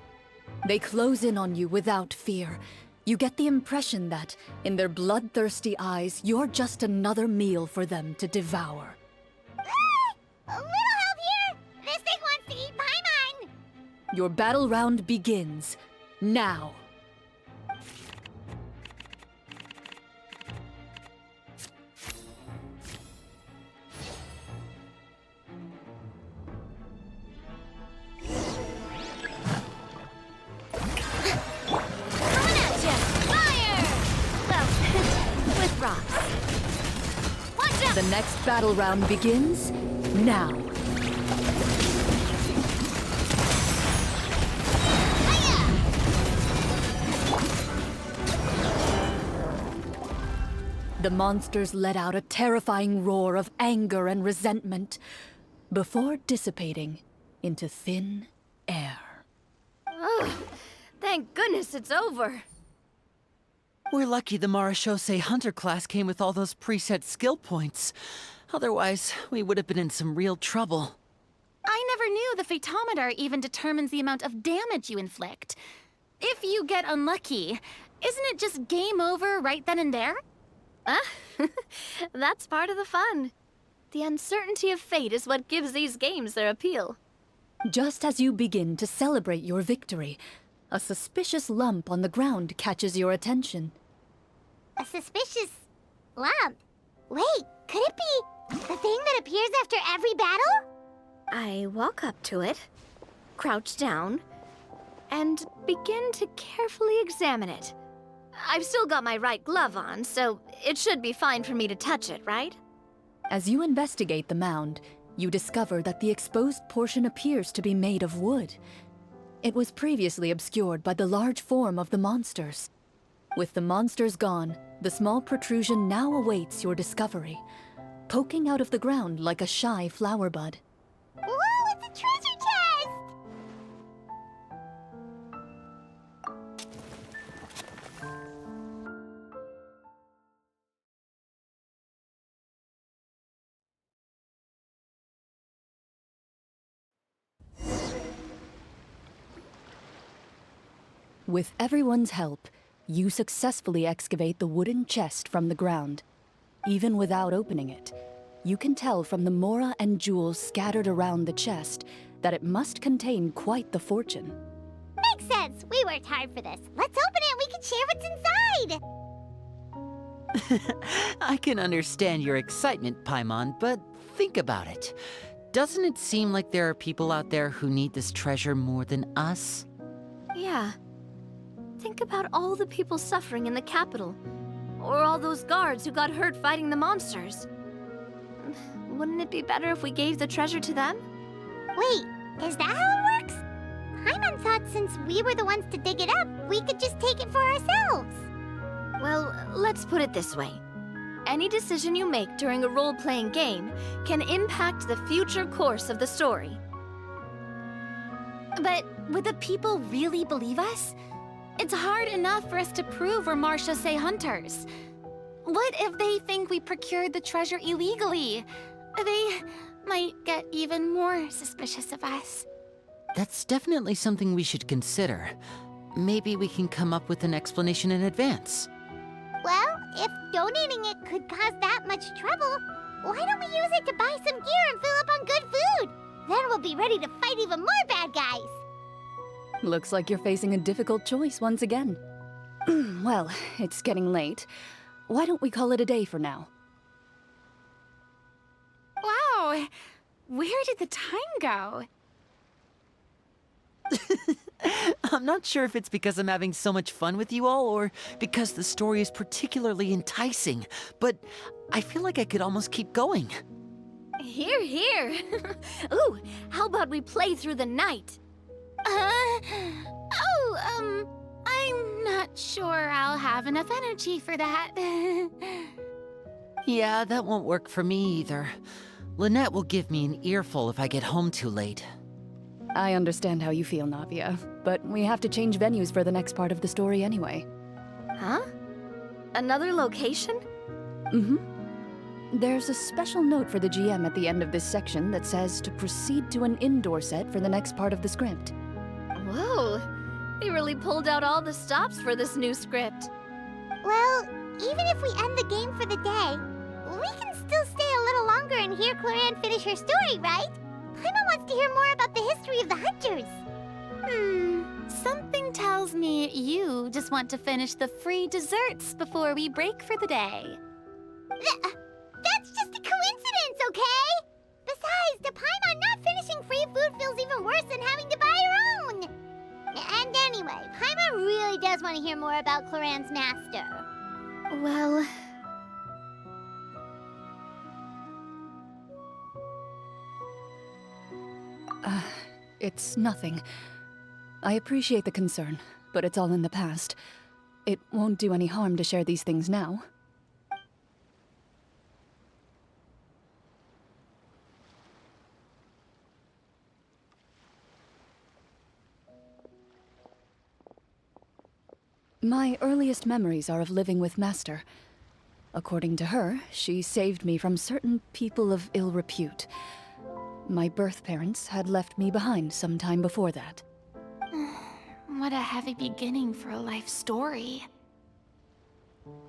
They close in on you without fear. You get the impression that, in their bloodthirsty eyes, you're just another meal for them to devour. A little help here! This thing wants to eat Paimon! Your battle round begins now. The next battle round begins now. The monsters let out a terrifying roar of anger and resentment before dissipating into thin air. Oh, thank goodness it's over. We're lucky the Marashose Hunter class came with all those preset skill points. Otherwise, we would have been in some real trouble. I never knew the Fatometer even determines the amount of damage you inflict. If you get unlucky, isn't it just game over right then and there? That's part of the fun. The uncertainty of fate is what gives these games their appeal. Just as you begin to celebrate your victory, a suspicious lump on the ground catches your attention. A suspicious lump? Wait, could it be the thing that appears after every battle? I walk up to it, crouch down, and begin to carefully examine it. I've still got my right glove on, so it should be fine for me to touch it, right? As you investigate the mound, you discover that the exposed portion appears to be made of wood. It was previously obscured by the large form of the monsters. With the monsters gone, the small protrusion now awaits your discovery, poking out of the ground like a shy flower bud. Whoa, it's a treasure chest! With everyone's help, you successfully excavate the wooden chest from the ground. Even without opening it, you can tell from the mora and jewels scattered around the chest that it must contain quite the fortune. Makes sense. We worked hard for this. Let's open it and we can share what's inside. I can understand your excitement, Paimon, but think about it. Doesn't it seem like there are people out there who need this treasure more than us? Yeah. Think about all the people suffering in the capital. Or all those guards who got hurt fighting the monsters. Wouldn't it be better if we gave the treasure to them? Wait, is that how it works? Paimon thought since we were the ones to dig it up, we could just take it for ourselves. Well, let's put it this way. Any decision you make during a role-playing game can impact the future course of the story. But would the people really believe us? It's hard enough for us to prove we're Marchese hunters. What if they think we procured the treasure illegally? They might get even more suspicious of us. That's definitely something we should consider. Maybe we can come up with an explanation in advance. Well, if donating it could cause that much trouble, why don't we use it to buy some gear and fill up on good food? Then we'll be ready to fight even more bad guys. Looks like you're facing a difficult choice once again. Well, it's getting late. Why don't we call it a day for now? Wow, where did the time go? I'm not sure if it's because I'm having so much fun with you all or because the story is particularly enticing, but I feel like I could almost keep going. Here, here. Ooh, how about we play through the night? I'm not sure I'll have enough energy for that. Yeah, that won't work for me either. Lynette will give me an earful if I get home too late. I understand how you feel, Navia, but we have to change venues for the next part of the story anyway. Huh? Another location? Mm-hmm. There's a special note for the GM at the end of this section that says to proceed to an indoor set for the next part of the script. Whoa, they really pulled out all the stops for this new script. Well, even if we end the game for the day, we can still stay a little longer and hear Clorinde finish her story, right? Paimon wants to hear more about the history of the hunters. Something tells me you just want to finish the free desserts before we break for the day. That's just a coincidence, okay? Besides, to Paimon, not finishing free food feels even worse than having to buy her own. And anyway, Paimon really does want to hear more about Clorinde's master. Well... It's nothing. I appreciate the concern, but it's all in the past. It won't do any harm to share these things now. My earliest memories are of living with Master. According to her, she saved me from certain people of ill repute. My birth parents had left me behind some time before that. What a heavy beginning for a life story.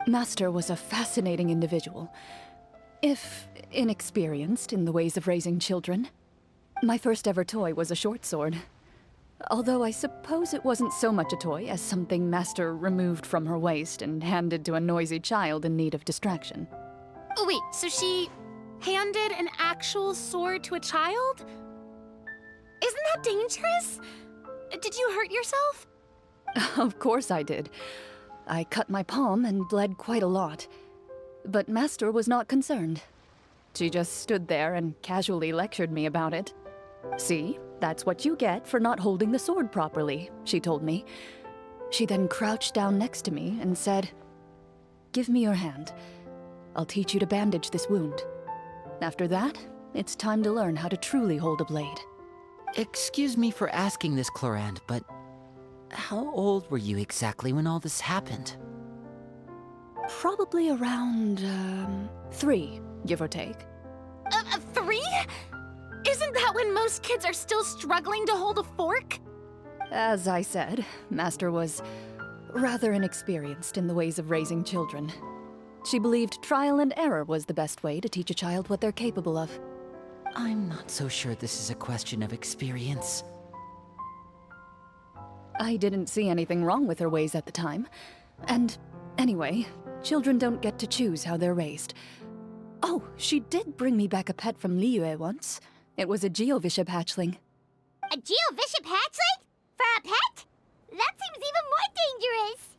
Master was a fascinating individual, if inexperienced in the ways of raising children. My first ever toy was a short sword. Although I suppose it wasn't so much a toy as something Master removed from her waist and handed to a noisy child in need of distraction. Oh wait, so she handed an actual sword to a child? Isn't that dangerous? Did you hurt yourself? Of course I did. I cut my palm and bled quite a lot. But Master was not concerned. She just stood there and casually lectured me about it. "See, that's what you get for not holding the sword properly," she told me. She then crouched down next to me and said, "Give me your hand. I'll teach you to bandage this wound. After that, it's time to learn how to truly hold a blade." Excuse me for asking this, Clorinde, but how old were you exactly when all this happened? Probably around, 3, give or take. 3? Isn't that when most kids are still struggling to hold a fork? As I said, Master was rather inexperienced in the ways of raising children. She believed trial and error was the best way to teach a child what they're capable of. I'm not so sure this is a question of experience. I didn't see anything wrong with her ways at the time. And anyway, children don't get to choose how they're raised. Oh, she did bring me back a pet from Liyue once. It was a Geovishap hatchling. A Geovishap hatchling? For a pet? That seems even more dangerous.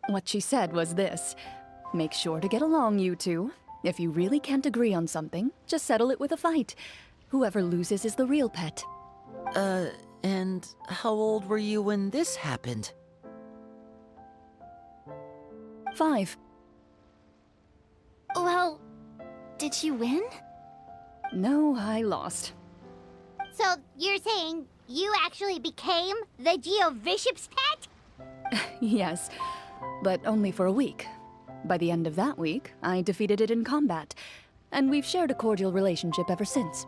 What she said was this: "Make sure to get along, you two. If you really can't agree on something, just settle it with a fight. Whoever loses is the real pet." And how old were you when this happened? 5. Well, did you win? No, I lost. So you're saying you actually became the Geovishap's pet? Yes, but only for a week. By the end of that week, I defeated it in combat, and we've shared a cordial relationship ever since.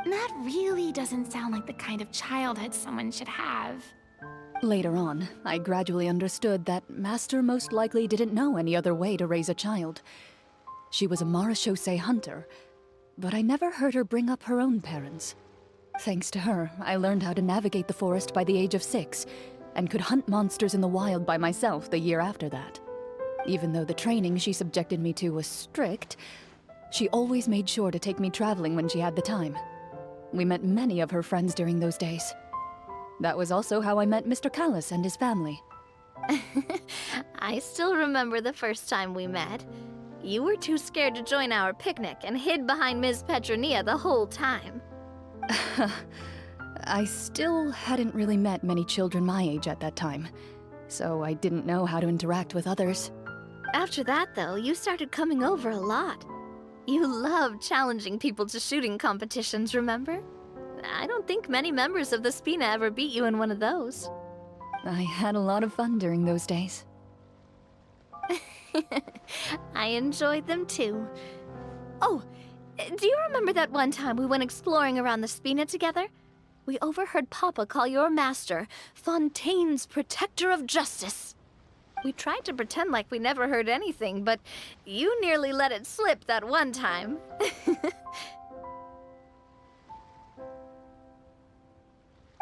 That really doesn't sound like the kind of childhood someone should have. Later on, I gradually understood that Master most likely didn't know any other way to raise a child. She was a marechaussee hunter, but I never heard her bring up her own parents. Thanks to her, I learned how to navigate the forest by the age of 6, and could hunt monsters in the wild by myself the year after that. Even though the training she subjected me to was strict, she always made sure to take me traveling when she had the time. We met many of her friends during those days. That was also how I met Mr. Callis and his family. I still remember the first time we met. You were too scared to join our picnic and hid behind Ms. Petronia the whole time. I still hadn't really met many children my age at that time, so I didn't know how to interact with others. After that, though, you started coming over a lot. You loved challenging people to shooting competitions, remember? I don't think many members of the Spina ever beat you in one of those. I had a lot of fun during those days. I enjoyed them too. Oh, do you remember that one time we went exploring around the Spina together? We overheard Papa call your master Fontaine's Protector of Justice. We tried to pretend like we never heard anything, but you nearly let it slip that one time.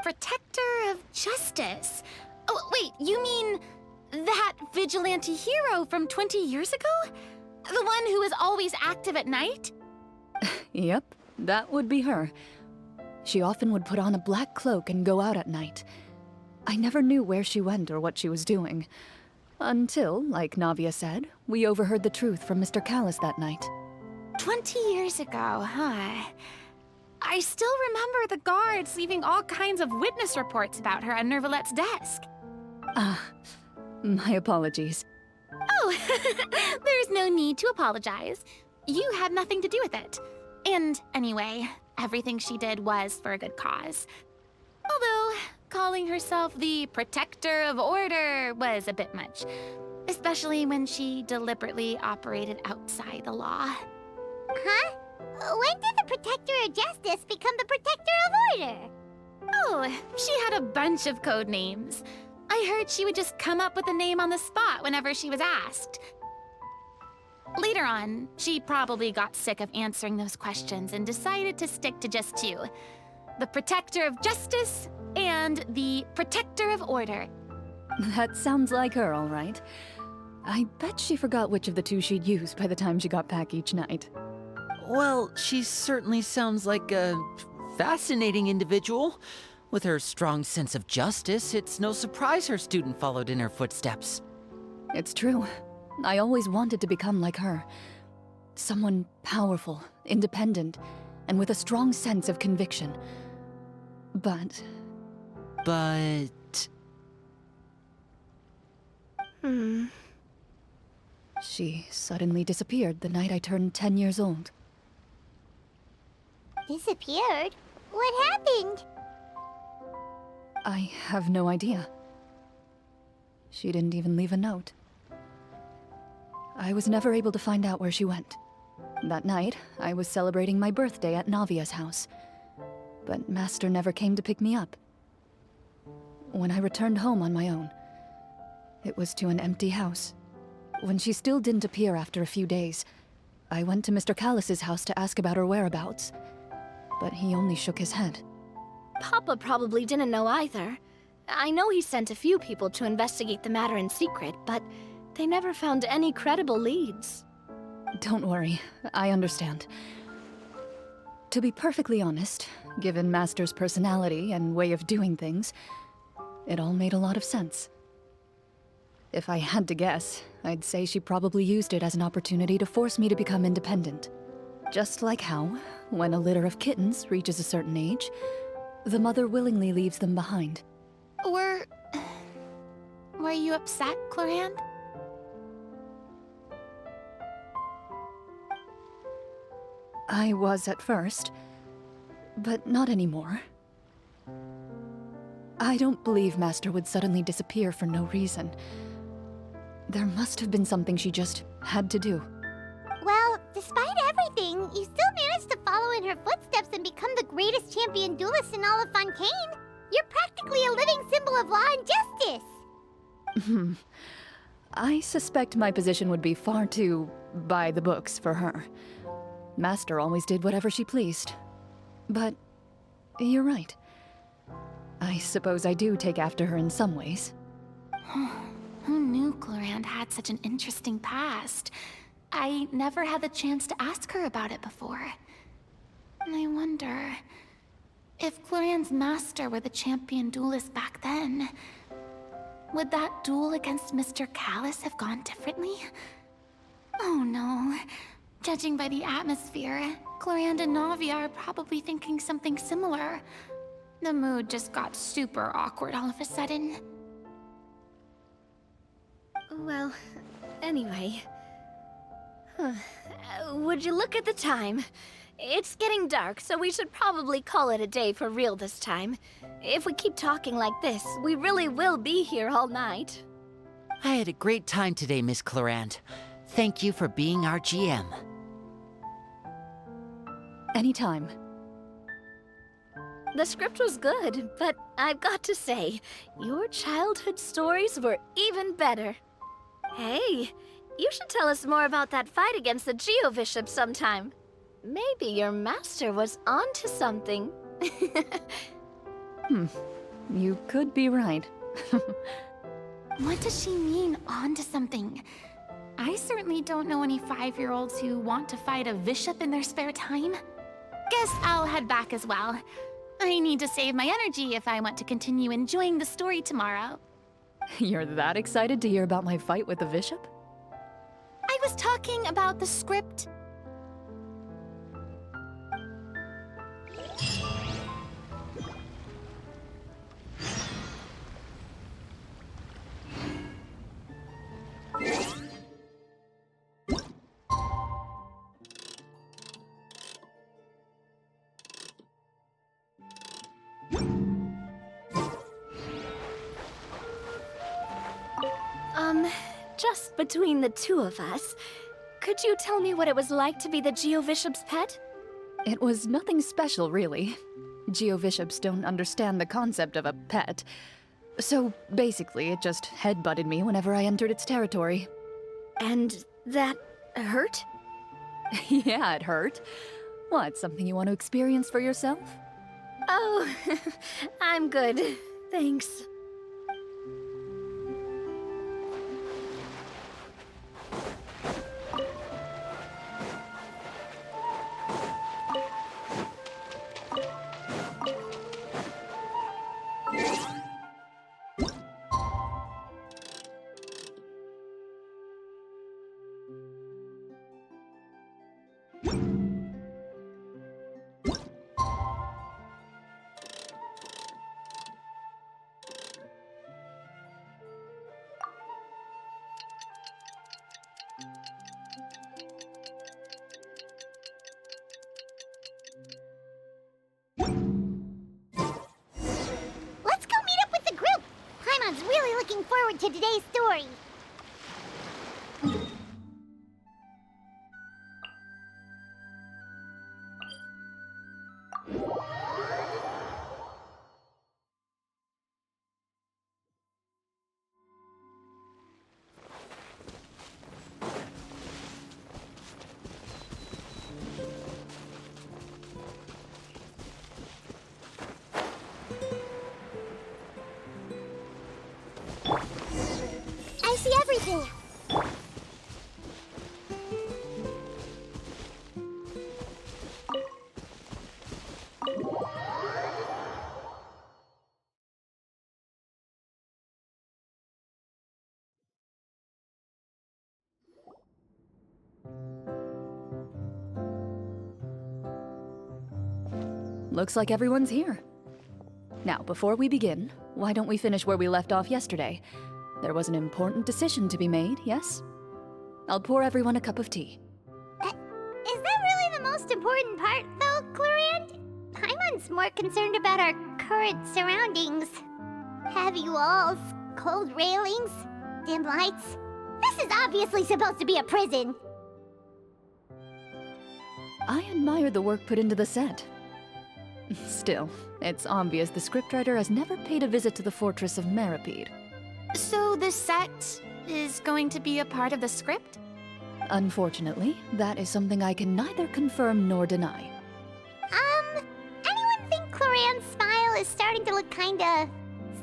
Protector of Justice? Oh, wait, you mean that vigilante hero from 20 years ago? The one who was always active at night? Yep, that would be her. She often would put on a black cloak and go out at night. I never knew where she went or what she was doing. Until, like Navia said, we overheard the truth from Mr. Callis that night. 20 years ago, huh? I still remember the guards leaving all kinds of witness reports about her on Nervalette's desk. My apologies. Oh, there's no need to apologize. You had nothing to do with it. And anyway, everything she did was for a good cause. Although, calling herself the Protector of Order was a bit much. Especially when she deliberately operated outside the law. Huh? When did the Protector of Justice become the Protector of Order? Oh, she had a bunch of code names. I heard she would just come up with a name on the spot whenever she was asked. Later on, she probably got sick of answering those questions and decided to stick to just 2. The Protector of Justice and the Protector of Order. That sounds like her, all right. I bet she forgot which of the 2 she'd use by the time she got back each night. Well, she certainly sounds like a fascinating individual. With her strong sense of justice, it's no surprise her student followed in her footsteps. It's true. I always wanted to become like her. Someone powerful, independent, and with a strong sense of conviction. But... She suddenly disappeared the night I turned 10 years old. Disappeared? What happened? I have no idea. She didn't even leave a note. I was never able to find out where she went. That night, I was celebrating my birthday at Navia's house. But Master never came to pick me up. When I returned home on my own, it was to an empty house. When she still didn't appear after a few days, I went to Mr. Callus's house to ask about her whereabouts. But he only shook his head. Papa probably didn't know either. I know he sent a few people to investigate the matter in secret, but they never found any credible leads. Don't worry, I understand. To be perfectly honest, given Master's personality and way of doing things, it all made a lot of sense. If I had to guess, I'd say she probably used it as an opportunity to force me to become independent. Just like how, when a litter of kittens reaches a certain age, the mother willingly leaves them behind. Were you upset, Clorinde? I was at first, but not anymore. I don't believe Master would suddenly disappear for no reason. There must have been something she just had to do. Well, despite everything, you still managed to follow in her footsteps and become the greatest champion duelist in all of Fontaine. You're practically a living symbol of law and justice. I suspect my position would be far too by the books for her. Master always did whatever she pleased. But you're right. I suppose I do take after her in some ways. Who knew Clorinde had such an interesting past? I never had the chance to ask her about it before. I wonder... if Clorinde's master were the champion duelist back then, would that duel against Mr. Callus have gone differently? Oh no. Judging by the atmosphere, Clorinde and Navia are probably thinking something similar. The mood just got super awkward all of a sudden. Well, anyway... Would you look at the time? It's getting dark, so we should probably call it a day for real this time. If we keep talking like this, we really will be here all night. I had a great time today, Miss Clorinde. Thank you for being our GM. Anytime. The script was good, but I've got to say, your childhood stories were even better. Hey, you should tell us more about that fight against the Geo-Bishop sometime. Maybe your master was onto something. You could be right. What does she mean, onto something? I certainly don't know any 5-year-olds who want to fight a bishop in their spare time. Guess I'll head back as well. I need to save my energy if I want to continue enjoying the story tomorrow. You're that excited to hear about my fight with the bishop? I was talking about the script. Just between the two of us, could you tell me what it was like to be the Geo-Bishop's pet? It was nothing special, really. Geo-Bishops don't understand the concept of a pet. So basically, it just headbutted me whenever I entered its territory. And that hurt? Yeah, it hurt. What, something you want to experience for yourself? Oh, I'm good. Thanks. Let's go meet up with the group. Paimon's really looking forward to today's story. I see everything. Looks like everyone's here. Now, before we begin, why don't we finish where we left off yesterday? There was an important decision to be made, yes? I'll pour everyone a cup of tea. Is that really the most important part, though, Clorinde? Paimon's more concerned about our current surroundings. Heavy walls, cold railings, dim lights. This is obviously supposed to be a prison. I admire the work put into the set. Still, it's obvious the scriptwriter has never paid a visit to the fortress of Meripede. So the set is going to be a part of the script? Unfortunately, that is something I can neither confirm nor deny. Anyone think Clorinde's smile is starting to look kinda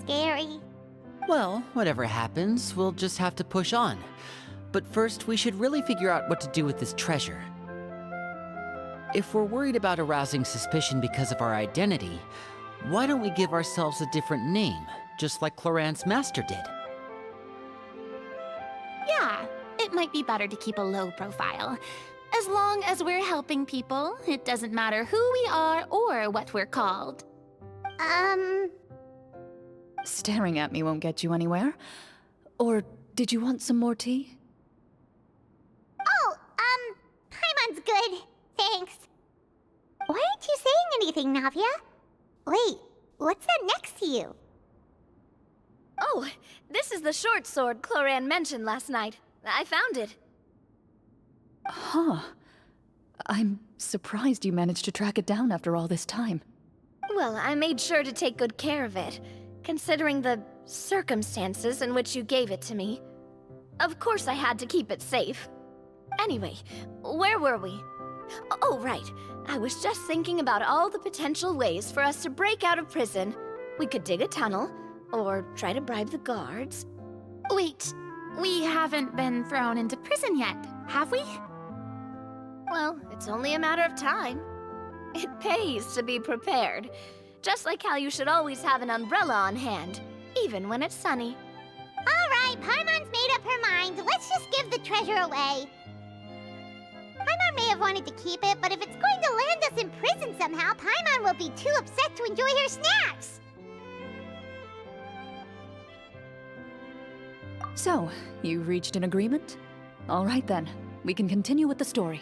scary? Well, whatever happens, we'll just have to push on. But first, we should really figure out what to do with this treasure. If we're worried about arousing suspicion because of our identity, why don't we give ourselves a different name, just like Clorinde's master did? Yeah, it might be better to keep a low profile. As long as we're helping people, it doesn't matter who we are or what we're called. Staring at me won't get you anywhere. Or did you want some more tea? Oh, Paimon's good. Thanks. Why aren't you saying anything, Navia? Wait, what's that next to you? Oh, this is the short sword Clorinde mentioned last night. I found it. Huh. I'm surprised you managed to track it down after all this time. Well, I made sure to take good care of it, considering the circumstances in which you gave it to me. Of course I had to keep it safe. Anyway, where were we? Oh, right. I was just thinking about all the potential ways for us to break out of prison. We could dig a tunnel, or try to bribe the guards. Wait, we haven't been thrown into prison yet, have we? Well, it's only a matter of time. It pays to be prepared. Just like how you should always have an umbrella on hand, even when it's sunny. All right, Paimon's made up her mind. Let's just give the treasure away. Paimon may have wanted to keep it, but if it's going to land us in prison somehow, Paimon will be too upset to enjoy her snacks. So, you've reached an agreement? All right then, we can continue with the story.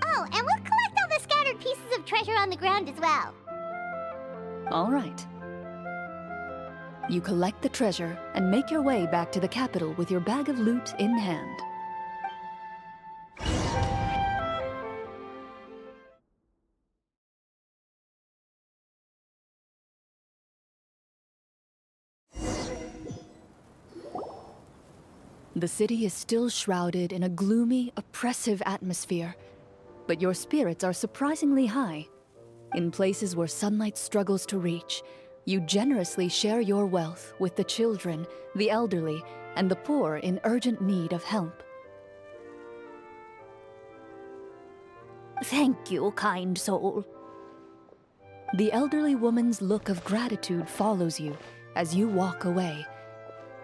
Oh, and we'll collect all the scattered pieces of treasure on the ground as well. All right. You collect the treasure and make your way back to the capital with your bag of loot in hand. The city is still shrouded in a gloomy, oppressive atmosphere, but your spirits are surprisingly high. In places where sunlight struggles to reach, you generously share your wealth with the children, the elderly, and the poor in urgent need of help. Thank you, kind soul. The elderly woman's look of gratitude follows you as you walk away,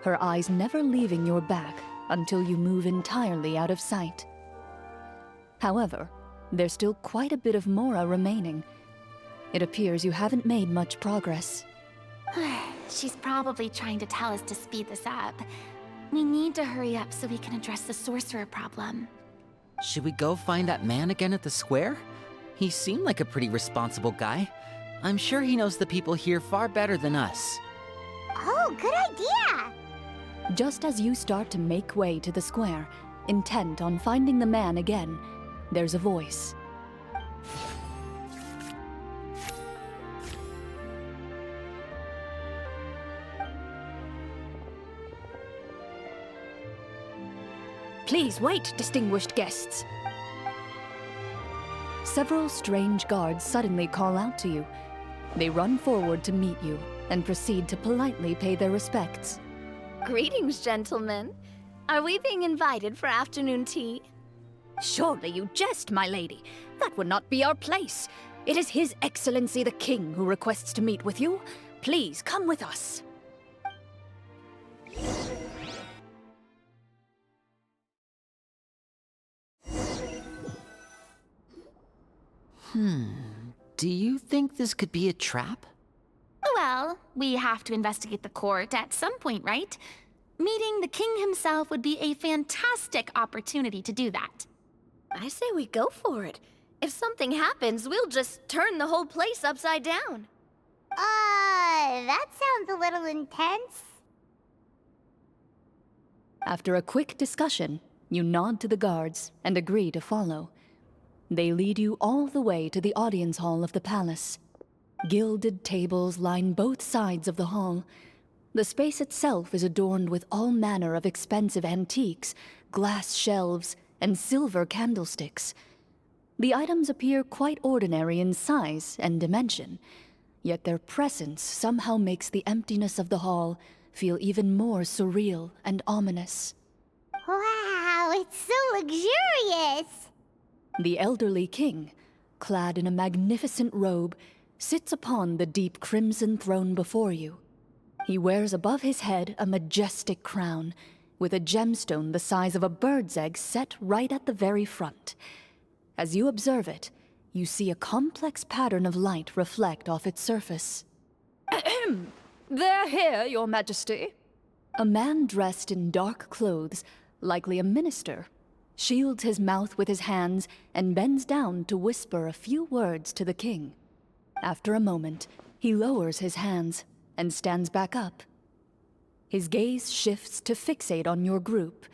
her eyes never leaving your back until you move entirely out of sight. However, There's still quite a bit of Mora remaining. It appears you haven't made much progress. She's probably trying to tell us to speed this up. We need to hurry up so we can address the sorcerer problem. Should we go find that man again at the square? He seemed like a pretty responsible guy. I'm sure he knows the people here far better than us. Oh, good idea! Just as you start to make way to the square, intent on finding the man again, there's a voice. Please wait, distinguished guests. Several strange guards suddenly call out to you. They run forward to meet you and proceed to politely pay their respects. Greetings, gentlemen. Are we being invited for afternoon tea? Surely you jest, my lady. That would not be our place. It is His Excellency the King who requests to meet with you. Please come with us. Do you think this could be a trap? Well, we have to investigate the court at some point, right? Meeting the king himself would be a fantastic opportunity to do that. I say we go for it. If something happens, we'll just turn the whole place upside down. That sounds a little intense. After a quick discussion, you nod to the guards and agree to follow. They lead you all the way to the audience hall of the palace. Gilded tables line both sides of the hall. The space itself is adorned with all manner of expensive antiques, glass shelves, and silver candlesticks. The items appear quite ordinary in size and dimension, yet their presence somehow makes the emptiness of the hall feel even more surreal and ominous. Wow, it's so luxurious! The elderly king, clad in a magnificent robe, sits upon the deep crimson throne before you. He wears above his head a majestic crown, with a gemstone the size of a bird's egg set right at the very front. As you observe it, you see a complex pattern of light reflect off its surface. Ahem! They're here, Your Majesty. A man dressed in dark clothes, likely a minister, shields his mouth with his hands and bends down to whisper a few words to the king. After a moment, he lowers his hands and stands back up. His gaze shifts to fixate on your group,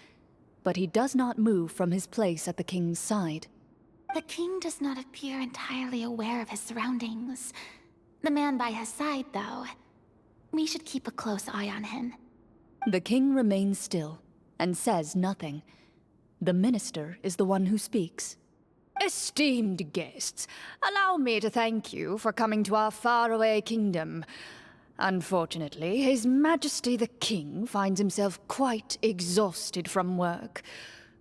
but he does not move from his place at the king's side. The king does not appear entirely aware of his surroundings. The man by his side, though. We should keep a close eye on him. The king remains still and says nothing. The minister is the one who speaks. Esteemed guests, allow me to thank you for coming to our faraway kingdom. Unfortunately, His Majesty the King finds himself quite exhausted from work.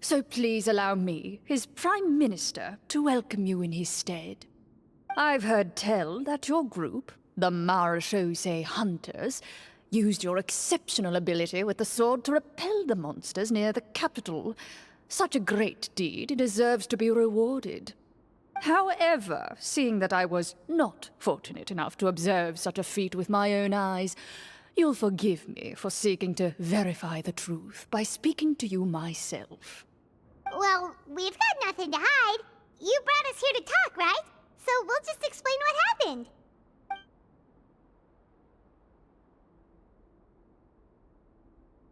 So please allow me, his Prime Minister, to welcome you in his stead. I've heard tell that your group, the Marechaussee Hunters, used your exceptional ability with the sword to repel the monsters near the capital. Such a great deed deserves to be rewarded. However, seeing that I was not fortunate enough to observe such a feat with my own eyes, you'll forgive me for seeking to verify the truth by speaking to you myself. Well, we've got nothing to hide. You brought us here to talk, right? So we'll just explain what happened.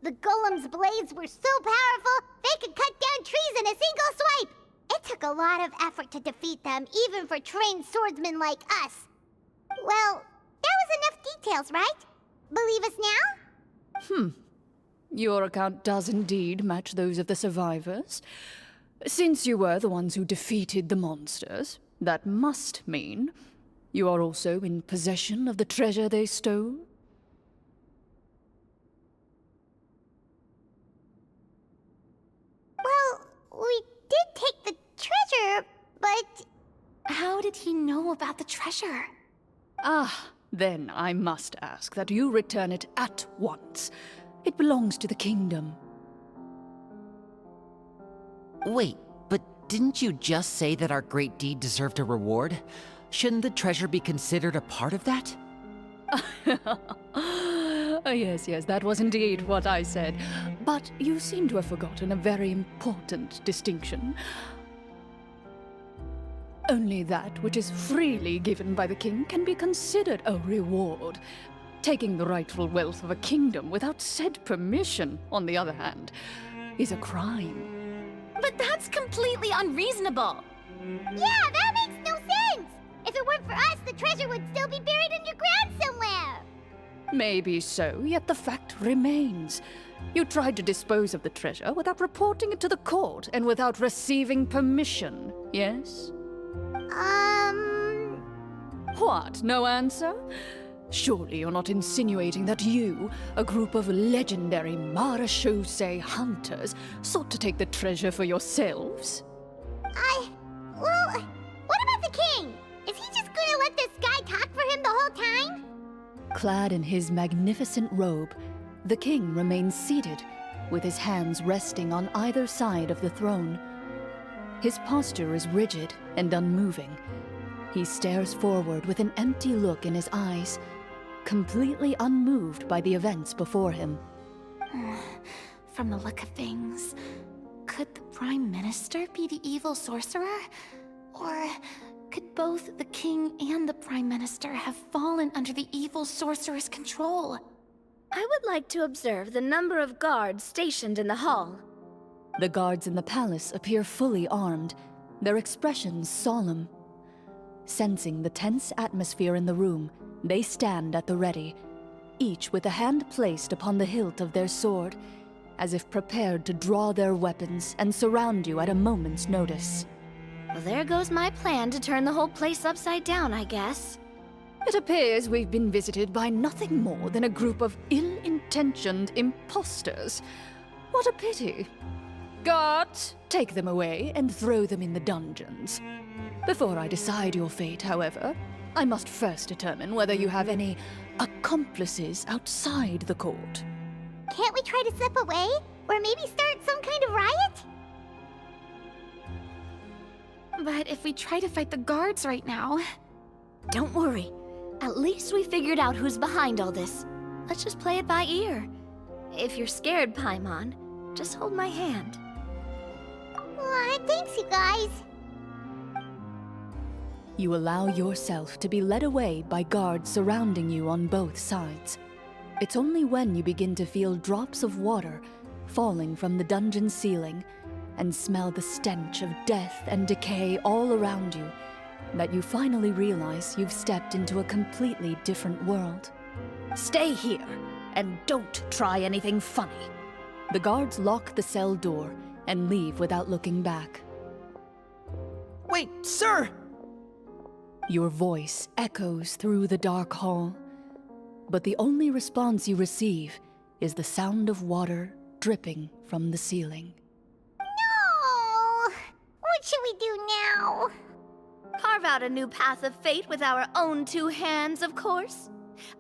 The golem's blades were so powerful, they could cut down trees in a single swipe! It took a lot of effort to defeat them, even for trained swordsmen like us. Well, that was enough details, right? Believe us now? Your account does indeed match those of the survivors. Since you were the ones who defeated the monsters, that must mean you are also in possession of the treasure they stole? Well, we did take the treasure, but... How did he know about the treasure? Then I must ask that you return it at once. It belongs to the kingdom. Wait, but didn't you just say that our great deed deserved a reward? Shouldn't the treasure be considered a part of that? Yes, that was indeed what I said. But you seem to have forgotten a very important distinction. Only that which is freely given by the king can be considered a reward. Taking the rightful wealth of a kingdom without said permission, on the other hand, is a crime. But that's completely unreasonable. Yeah, that makes no sense! If it weren't for us, the treasure would still be buried underground somewhere! Maybe so, yet the fact remains. You tried to dispose of the treasure without reporting it to the court and without receiving permission, yes? What, no answer? Surely you're not insinuating that you, a group of legendary marechaussee hunters, sought to take the treasure for yourselves? Well, what about the king? Is he just gonna let this guy talk for him the whole time? Clad in his magnificent robe, the king remains seated, with his hands resting on either side of the throne. His posture is rigid and unmoving. He stares forward with an empty look in his eyes, completely unmoved by the events before him. From the look of things, could the Prime Minister be the evil sorcerer? Or could both the King and the Prime Minister have fallen under the evil sorcerer's control? I would like to observe the number of guards stationed in the hall. The guards in the palace appear fully armed, their expressions solemn. Sensing the tense atmosphere in the room, they stand at the ready, each with a hand placed upon the hilt of their sword, as if prepared to draw their weapons and surround you at a moment's notice. Well, there goes my plan to turn the whole place upside down, I guess. It appears we've been visited by nothing more than a group of ill-intentioned imposters. What a pity. Guards, take them away and throw them in the dungeons. Before I decide your fate, however, I must first determine whether you have any accomplices outside the court. Can't we try to slip away? Or maybe start some kind of riot? But if we try to fight the guards right now... Don't worry. At least we figured out who's behind all this. Let's just play it by ear. If you're scared, Paimon, just hold my hand. Thanks, you guys. You allow yourself to be led away by guards surrounding you on both sides. It's only when you begin to feel drops of water falling from the dungeon ceiling and smell the stench of death and decay all around you that you finally realize you've stepped into a completely different world. Stay here, and don't try anything funny. The guards lock the cell door and leave without looking back. Wait, sir! Your voice echoes through the dark hall, but the only response you receive is the sound of water dripping from the ceiling. No! What should we do now? Carve out a new path of fate with our own two hands, of course.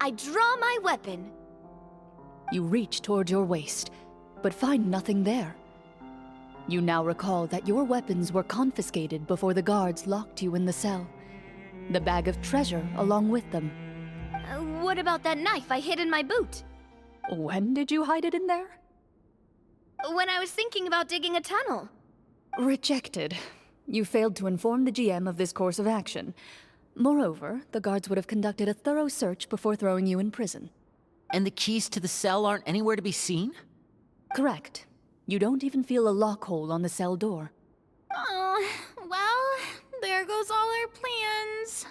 I draw my weapon. You reach toward your waist, but find nothing there. You now recall that your weapons were confiscated before the guards locked you in the cell. The bag of treasure along with them. What about that knife I hid in my boot? When did you hide it in there? When I was thinking about digging a tunnel. Rejected. You failed to inform the GM of this course of action. Moreover, the guards would have conducted a thorough search before throwing you in prison. And the keys to the cell aren't anywhere to be seen? Correct. You don't even feel a lock hole on the cell door. Oh, well, there goes all our plans.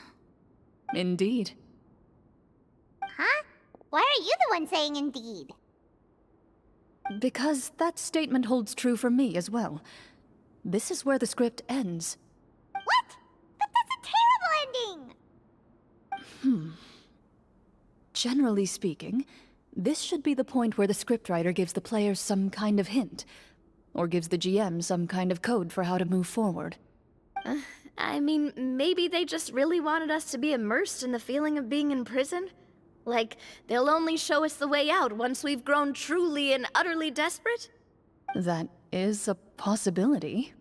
Indeed. Huh? Why are you the one saying indeed? Because that statement holds true for me as well. This is where the script ends. What? But that's a terrible ending! Generally speaking, this should be the point where the scriptwriter gives the players some kind of hint, or gives the GM some kind of code for how to move forward. I mean, maybe they just really wanted us to be immersed in the feeling of being in prison? Like, they'll only show us the way out once we've grown truly and utterly desperate? That is a possibility.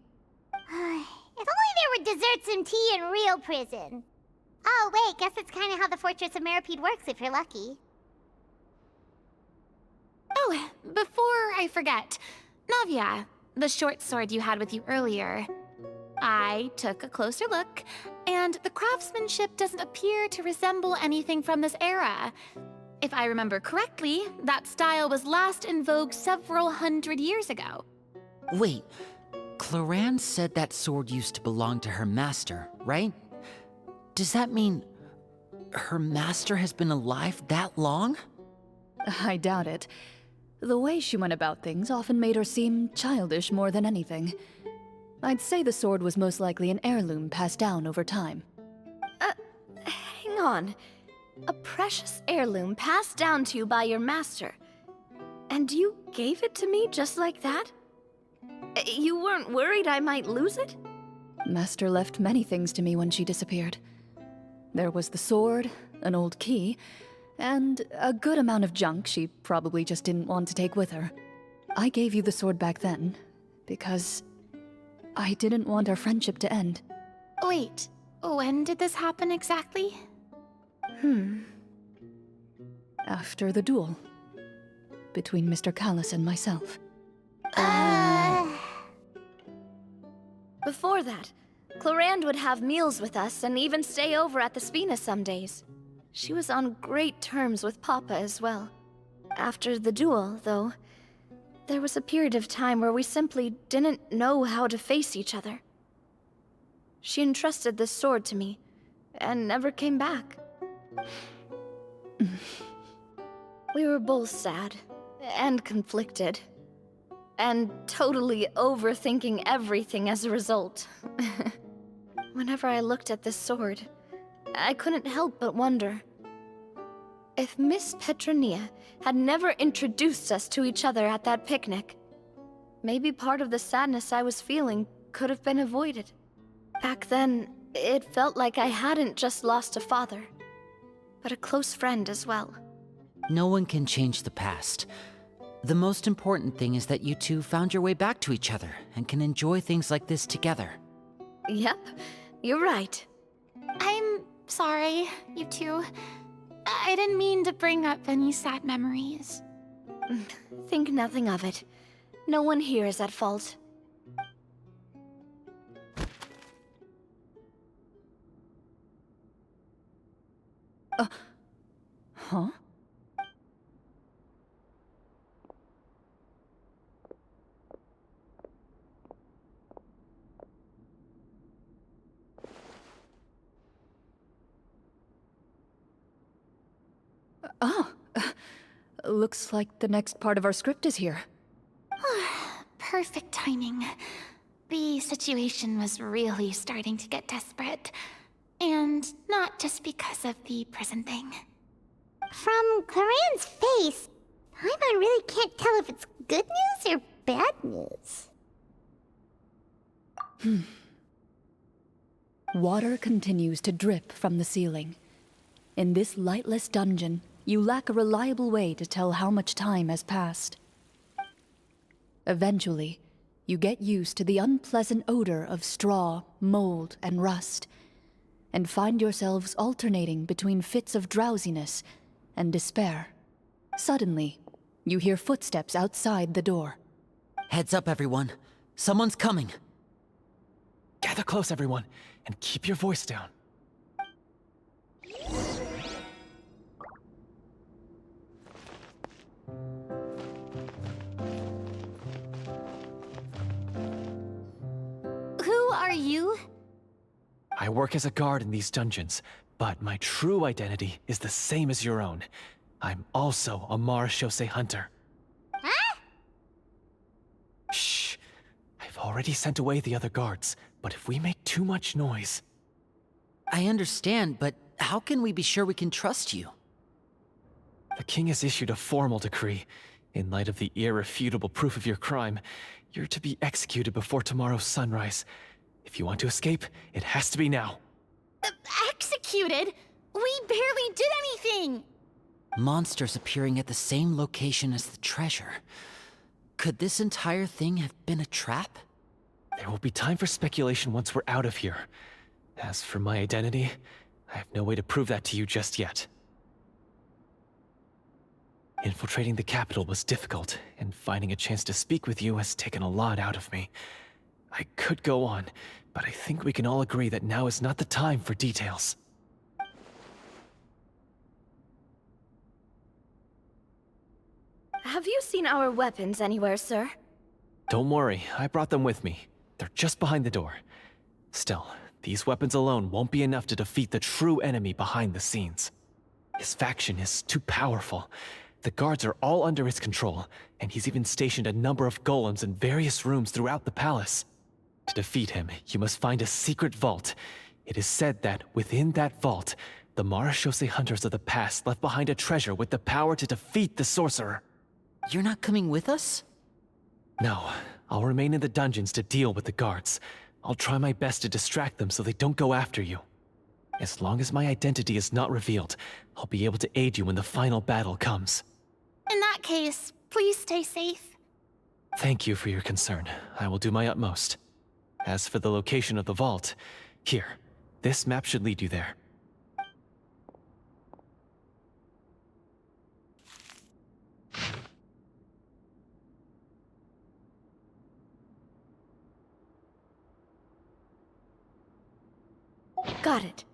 there were desserts and tea in real prison. Oh, wait, guess that's kind of how the Fortress of Meripede works if you're lucky. Oh, before I forget, Navia, the short sword you had with you earlier. I took a closer look, and the craftsmanship doesn't appear to resemble anything from this era. If I remember correctly, that style was last in vogue several hundred years ago. Wait, Clorinde said that sword used to belong to her master, right? Does that mean her master has been alive that long? I doubt it. The way she went about things often made her seem childish more than anything. I'd say the sword was most likely an heirloom passed down over time. Hang on. A precious heirloom passed down to you by your master. And you gave it to me just like that? You weren't worried I might lose it? Master left many things to me when she disappeared. There was the sword, an old key, and a good amount of junk she probably just didn't want to take with her. I gave you the sword back then, because I didn't want our friendship to end. Wait, when did this happen exactly? After the duel. Between Mr. Callis and myself. Before that, Clorinde would have meals with us and even stay over at the Spina some days. She was on great terms with Papa as well. After the duel, though, there was a period of time where we simply didn't know how to face each other. She entrusted this sword to me, and never came back. We were both sad, and conflicted, and totally overthinking everything as a result. Whenever I looked at this sword, I couldn't help but wonder if Miss Petronia had never introduced us to each other at that picnic. Maybe part of the sadness I was feeling could have been avoided. Back then, it felt like I hadn't just lost a father, but a close friend as well. No one can change the past. The most important thing is that you two found your way back to each other and can enjoy things like this together. Yep, you're right. I'm sorry, you two. I didn't mean to bring up any sad memories. Think nothing of it. No one here is at fault. Huh? Looks like the next part of our script is here. Perfect timing. The situation was really starting to get desperate. And not just because of the prison thing. From Clorinde's face, Paimon really can't tell if it's good news or bad news. Water continues to drip from the ceiling. In this lightless dungeon, you lack a reliable way to tell how much time has passed. Eventually, you get used to the unpleasant odor of straw, mold, and rust, and find yourselves alternating between fits of drowsiness and despair. Suddenly, you hear footsteps outside the door. Heads up, everyone. Someone's coming. Gather close, everyone, and keep your voice down. Who are you? I work as a guard in these dungeons, but my true identity is the same as your own. I'm also a marechaussee hunter. Huh? Shh. I've already sent away the other guards, but if we make too much noise... I understand, but how can we be sure we can trust you? The king has issued a formal decree. In light of the irrefutable proof of your crime, you're to be executed before tomorrow's sunrise. If you want to escape, it has to be now. Executed? We barely did anything! Monsters appearing at the same location as the treasure. Could this entire thing have been a trap? There will be time for speculation once we're out of here. As for my identity, I have no way to prove that to you just yet. Infiltrating the capital was difficult, and finding a chance to speak with you has taken a lot out of me. I could go on, but I think we can all agree that now is not the time for details. Have you seen our weapons anywhere, sir? Don't worry, I brought them with me. They're just behind the door. Still, these weapons alone won't be enough to defeat the true enemy behind the scenes. His faction is too powerful. The guards are all under his control, and he's even stationed a number of golems in various rooms throughout the palace. To defeat him, you must find a secret vault. It is said that within that vault, the Marachose hunters of the past left behind a treasure with the power to defeat the sorcerer. You're not coming with us? No, I'll remain in the dungeons to deal with the guards. I'll try my best to distract them so they don't go after you. As long as my identity is not revealed, I'll be able to aid you when the final battle comes. In that case, please stay safe. Thank you for your concern. I will do my utmost. As for the location of the vault, here, this map should lead you there. Got it.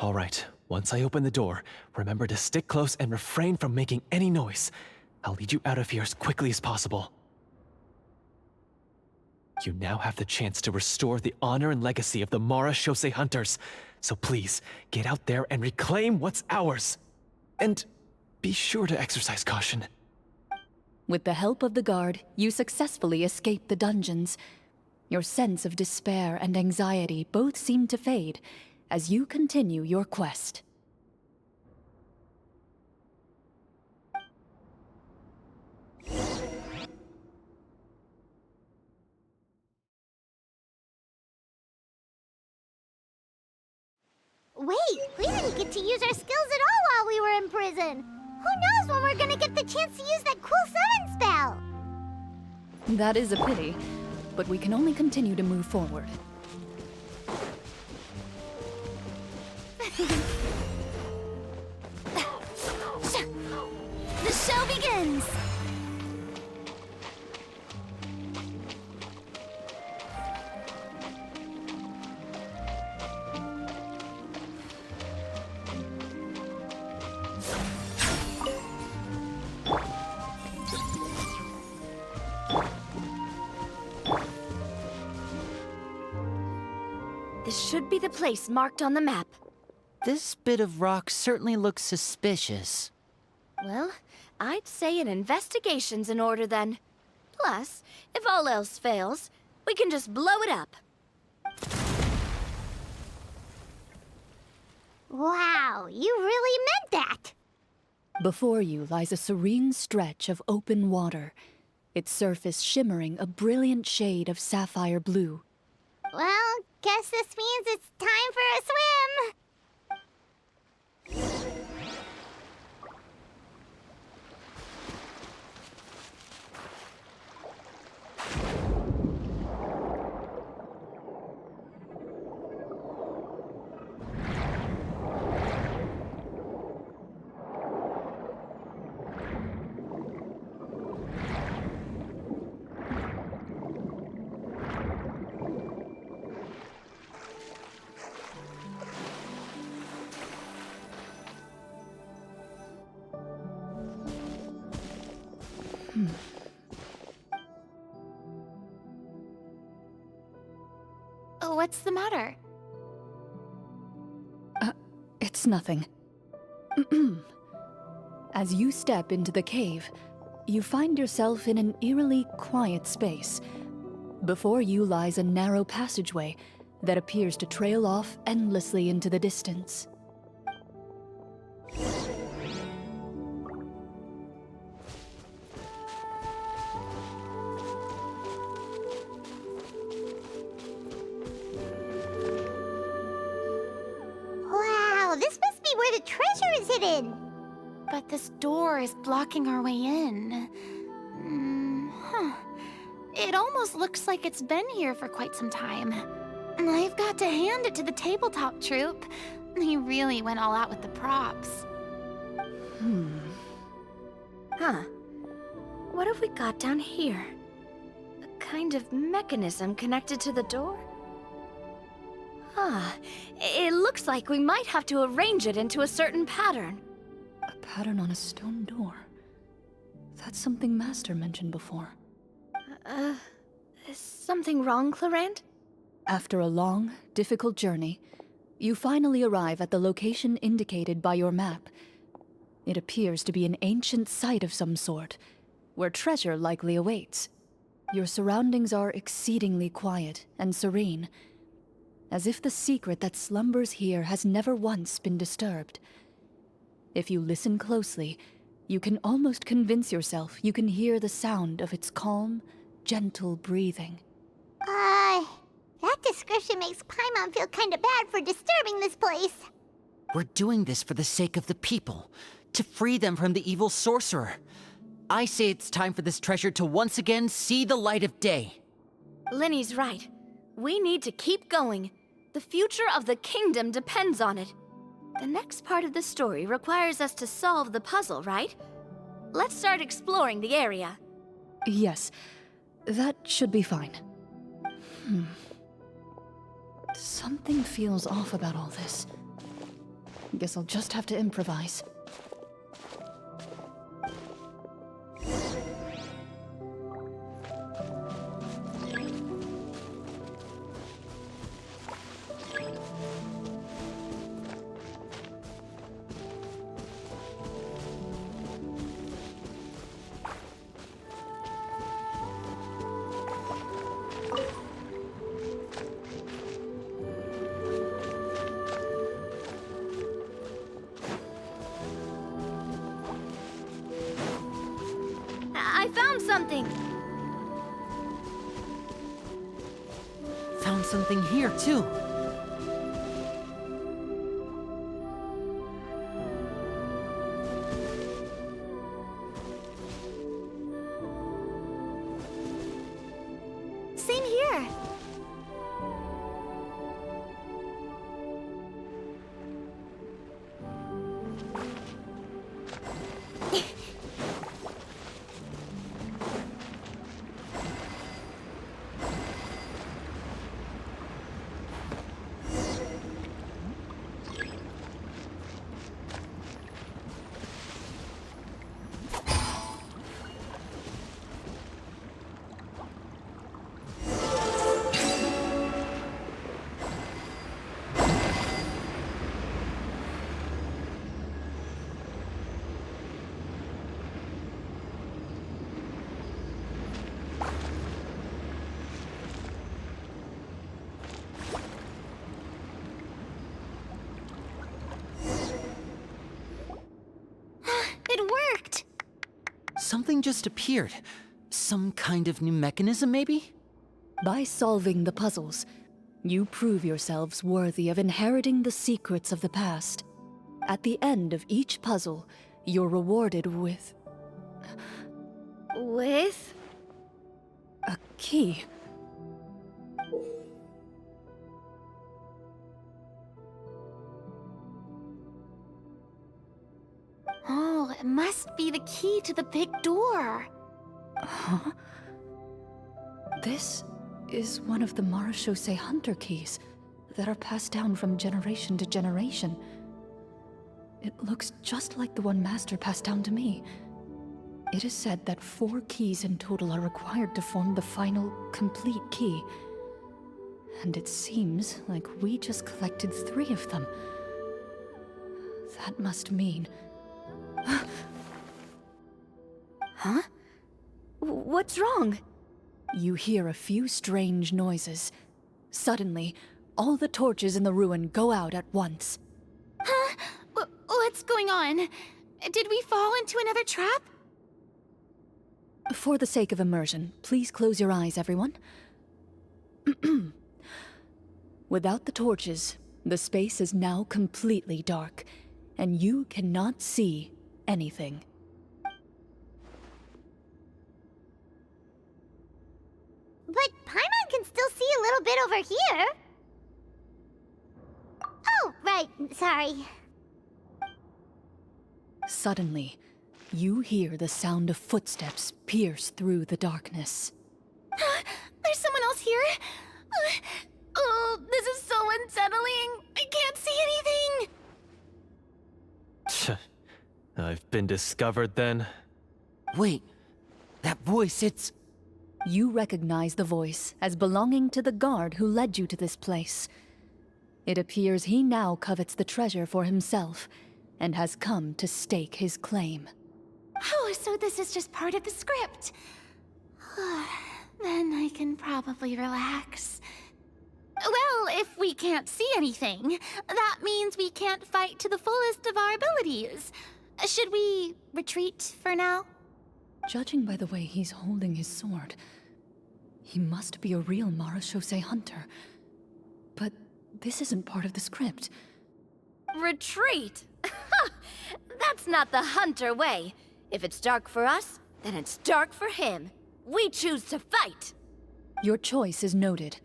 All right, once I open the door, remember to stick close and refrain from making any noise. I'll lead you out of here as quickly as possible. You now have the chance to restore the honor and legacy of the Marachose hunters. So please, get out there and reclaim what's ours. And be sure to exercise caution. With the help of the guard, you successfully escape the dungeons. Your sense of despair and anxiety both seem to fade as you continue your quest. Wait, we didn't get to use our skills at all while we were in prison. Who knows when we're gonna get the chance to use that cool summon spell? That is a pity, but we can only continue to move forward. The show begins! This should be the place marked on the map. This bit of rock certainly looks suspicious. Well, I'd say an investigation's in order then. Plus, if all else fails, we can just blow it up. Wow, you really meant that! Before you lies a serene stretch of open water, its surface shimmering a brilliant shade of sapphire blue. Well, guess this means it's time for a swim! What's the matter? It's nothing. As you step into the cave, you find yourself in an eerily quiet space. Before you lies a narrow passageway that appears to trail off endlessly into the distance. Wow, this must be where the treasure is hidden! But this door is blocking our way in. It almost looks like it's been here for quite some time. I've got to hand it to the tabletop troupe. They really went all out with the props. Huh. What have we got down here? A kind of mechanism connected to the door? Ah, it looks like we might have to arrange it into a certain pattern. A pattern on a stone door. That's something Master mentioned before. Is something wrong, Clorinde? After a long, difficult journey, you finally arrive at the location indicated by your map. It appears to be an ancient site of some sort, where treasure likely awaits. Your surroundings are exceedingly quiet and serene, as if the secret that slumbers here has never once been disturbed. If you listen closely, you can almost convince yourself you can hear the sound of its calm, gentle breathing. That description makes Paimon feel kinda bad for disturbing this place. We're doing this for the sake of the people, to free them from the evil sorcerer. I say it's time for this treasure to once again see the light of day. Linny's right. We need to keep going. The future of the kingdom depends on it. The next part of the story requires us to solve the puzzle, right? Let's start exploring the area. Yes, that should be fine. Something feels off about all this. Guess I'll just have to improvise. I found something! Found something here, too. Same here! It worked! Something just appeared. Some kind of new mechanism, maybe? By solving the puzzles, you prove yourselves worthy of inheriting the secrets of the past. At the end of each puzzle, you're rewarded with With? a key. Oh, it must be the key to the big door. Huh? This is one of the Marachose Hunter keys that are passed down from generation to generation. It looks just like the one Master passed down to me. It is said that 4 keys in total are required to form the final, complete key. And it seems like we just collected 3 of them. That must mean... Huh? What's wrong? You hear a few strange noises. Suddenly, all the torches in the ruin go out at once. Huh? What's going on? Did we fall into another trap? For the sake of immersion, please close your eyes, everyone. Without the torches, the space is now completely dark, and you cannot see anything. over here. Oh, right, sorry. Suddenly, you hear the sound of footsteps pierce through the darkness. There's someone else here? Oh, this is so unsettling. I can't see anything. I've been discovered then. Wait, that voice, it's... You recognize the voice as belonging to the guard who led you to this place. It appears he now covets the treasure for himself, and has come to stake his claim. Oh, so this is just part of the script. Then I can probably relax. Well, if we can't see anything, that means we can't fight to the fullest of our abilities. Should we retreat for now? Judging by the way he's holding his sword, he must be a real Marashose hunter. But this isn't part of the script. Retreat? That's not the hunter way. If it's dark for us, then it's dark for him. We choose to fight. Your choice is noted.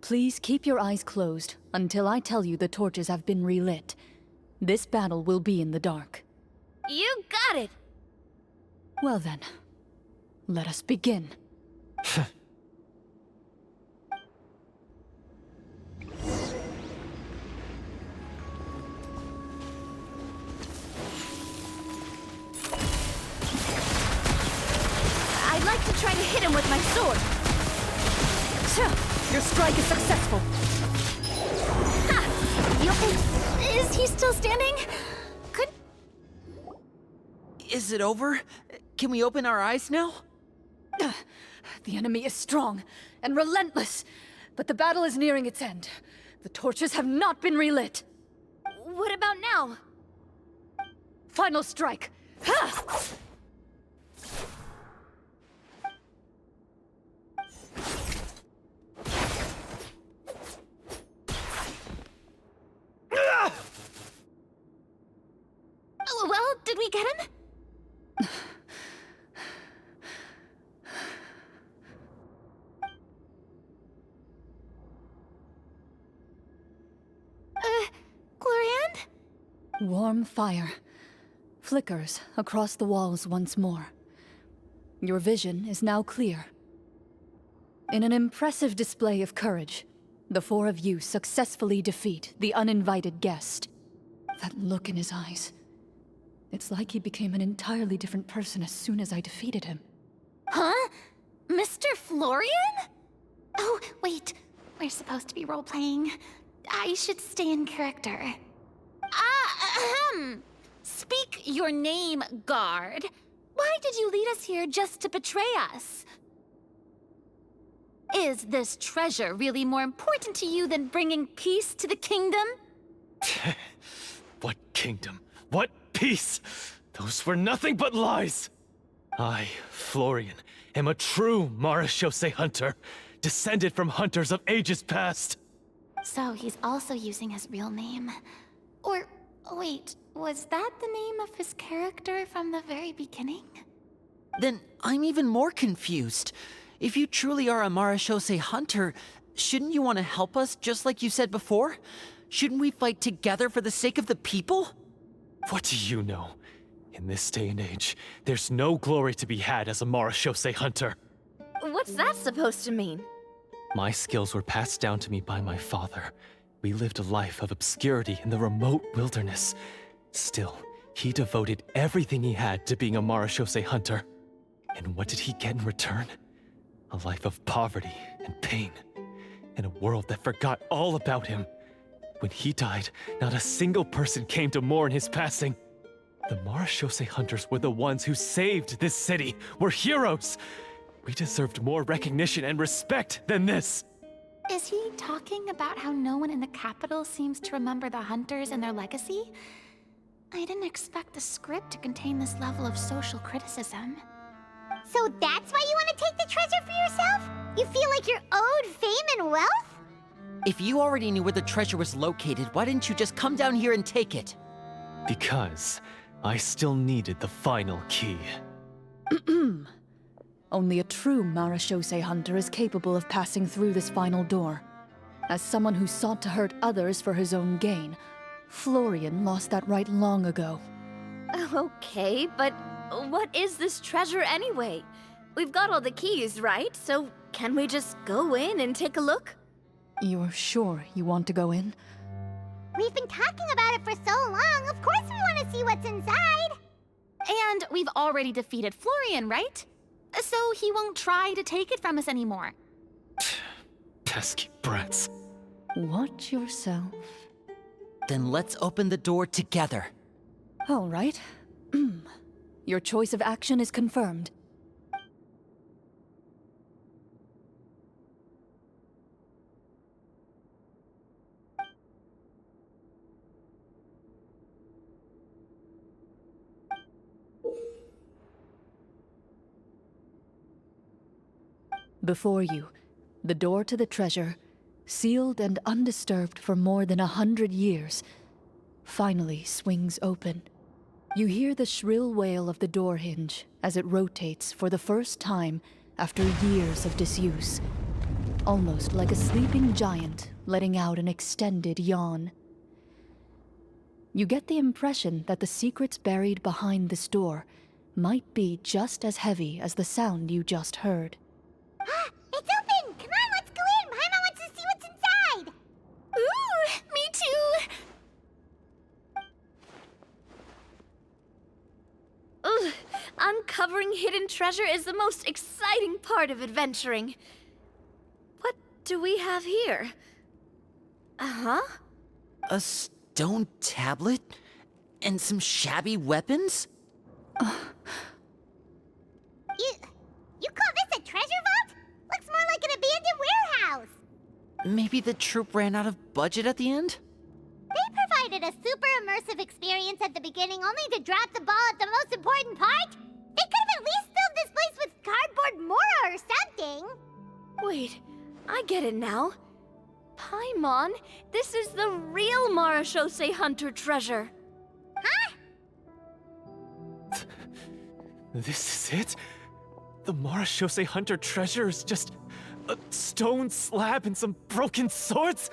Please keep your eyes closed until I tell you the torches have been relit. This battle will be in the dark. You got it. Well then, let us begin. I'd like to try to hit him with my sword. Your strike is successful. Is he still standing? Could... Is it over? Can we open our eyes now? The enemy is strong and relentless, but the battle is nearing its end. The torches have not been relit. What about now? Final strike. Ha! Well, did we get him? Clorinde? Warm fire flickers across the walls once more. Your vision is now clear. In an impressive display of courage, the four of you successfully defeat the uninvited guest. That look in his eyes. It's like he became an entirely different person as soon as I defeated him. Huh? Mr. Florian? Oh, wait. We're supposed to be role-playing. I should stay in character. Speak your name, guard. Why did you lead us here just to betray us? Is this treasure really more important to you than bringing peace to the kingdom? What kingdom? What peace? Those were nothing but lies! I, Florian, am a true Marashose hunter, descended from hunters of ages past. So he's also using his real name. Or, wait, was that the name of his character from the very beginning? Then I'm even more confused. If you truly are a Marashose hunter, shouldn't you want to help us just like you said before? Shouldn't we fight together for the sake of the people? What do you know? In this day and age, there's no glory to be had as a Marashose hunter. What's that supposed to mean? My skills were passed down to me by my father. We lived a life of obscurity in the remote wilderness. Still, he devoted everything he had to being a Marashose hunter. And what did he get in return? A life of poverty and pain, in a world that forgot all about him. When he died, not a single person came to mourn his passing. The Marashose hunters were the ones who saved this city, were heroes. We deserved more recognition and respect than this. Is he talking about how no one in the capital seems to remember the hunters and their legacy? I didn't expect the script to contain this level of social criticism. So that's why you want to take the treasure for yourself? You feel like you're owed fame and wealth? If you already knew where the treasure was located, why didn't you just come down here and take it? Because I still needed the final key. Only a true Marashose hunter is capable of passing through this final door. As someone who sought to hurt others for his own gain, Florian lost that right long ago. Okay, but what is this treasure anyway? We've got all the keys, right? So can we just go in and take a look? You're sure you want to go in? We've been talking about it for so long. Of course we want to see what's inside. And we've already defeated Florian, right? So he won't try to take it from us anymore. Pesky brats. Watch yourself. Then let's open the door together. All right. Your choice of action is confirmed. Before you, the door to the treasure, sealed and undisturbed for more than 100 years, finally swings open. You hear the shrill wail of the door hinge as it rotates for the first time after years of disuse, almost like a sleeping giant letting out an extended yawn. You get the impression that the secrets buried behind this door might be just as heavy as the sound you just heard. It's open! Come on, let's go in! Paimon wants to see what's inside! Ooh, me too! Ugh, uncovering hidden treasure is the most exciting part of adventuring. What do we have here? Uh-huh. A stone tablet? And some shabby weapons? You call this a treasure vault? Looks more like an abandoned warehouse. Maybe the troupe ran out of budget at the end? They provided a super immersive experience at the beginning only to drop the ball at the most important part. They could have at least filled this place with cardboard Mora or something. Wait, I get it now. Paimon, this is the real Marachose Hunter treasure. Huh? This is it? The Marachose Hunter treasure is just a stone slab and some broken swords?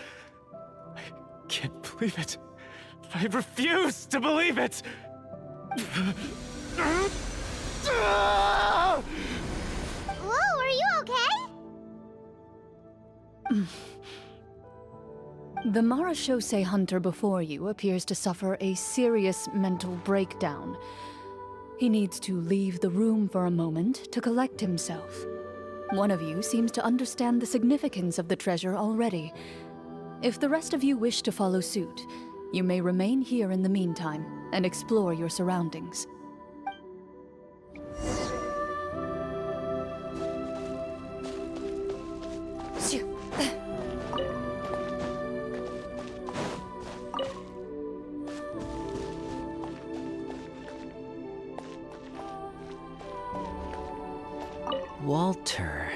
I can't believe it. I refuse to believe it! Whoa, are you okay? The Marachose Hunter before you appears to suffer a serious mental breakdown. He needs to leave the room for a moment to collect himself. One of you seems to understand the significance of the treasure already. If the rest of you wish to follow suit, you may remain here in the meantime and explore your surroundings. Walter.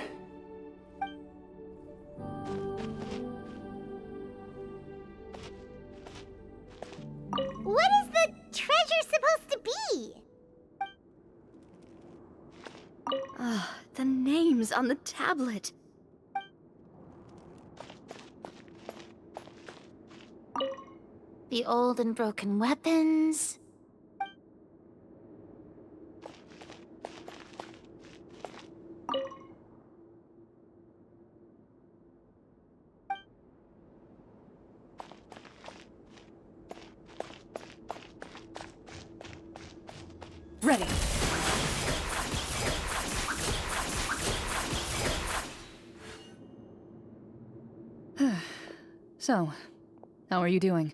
What is the treasure supposed to be? Ah, the names on the tablet. The old and broken weapons. Ready. So, how are you doing?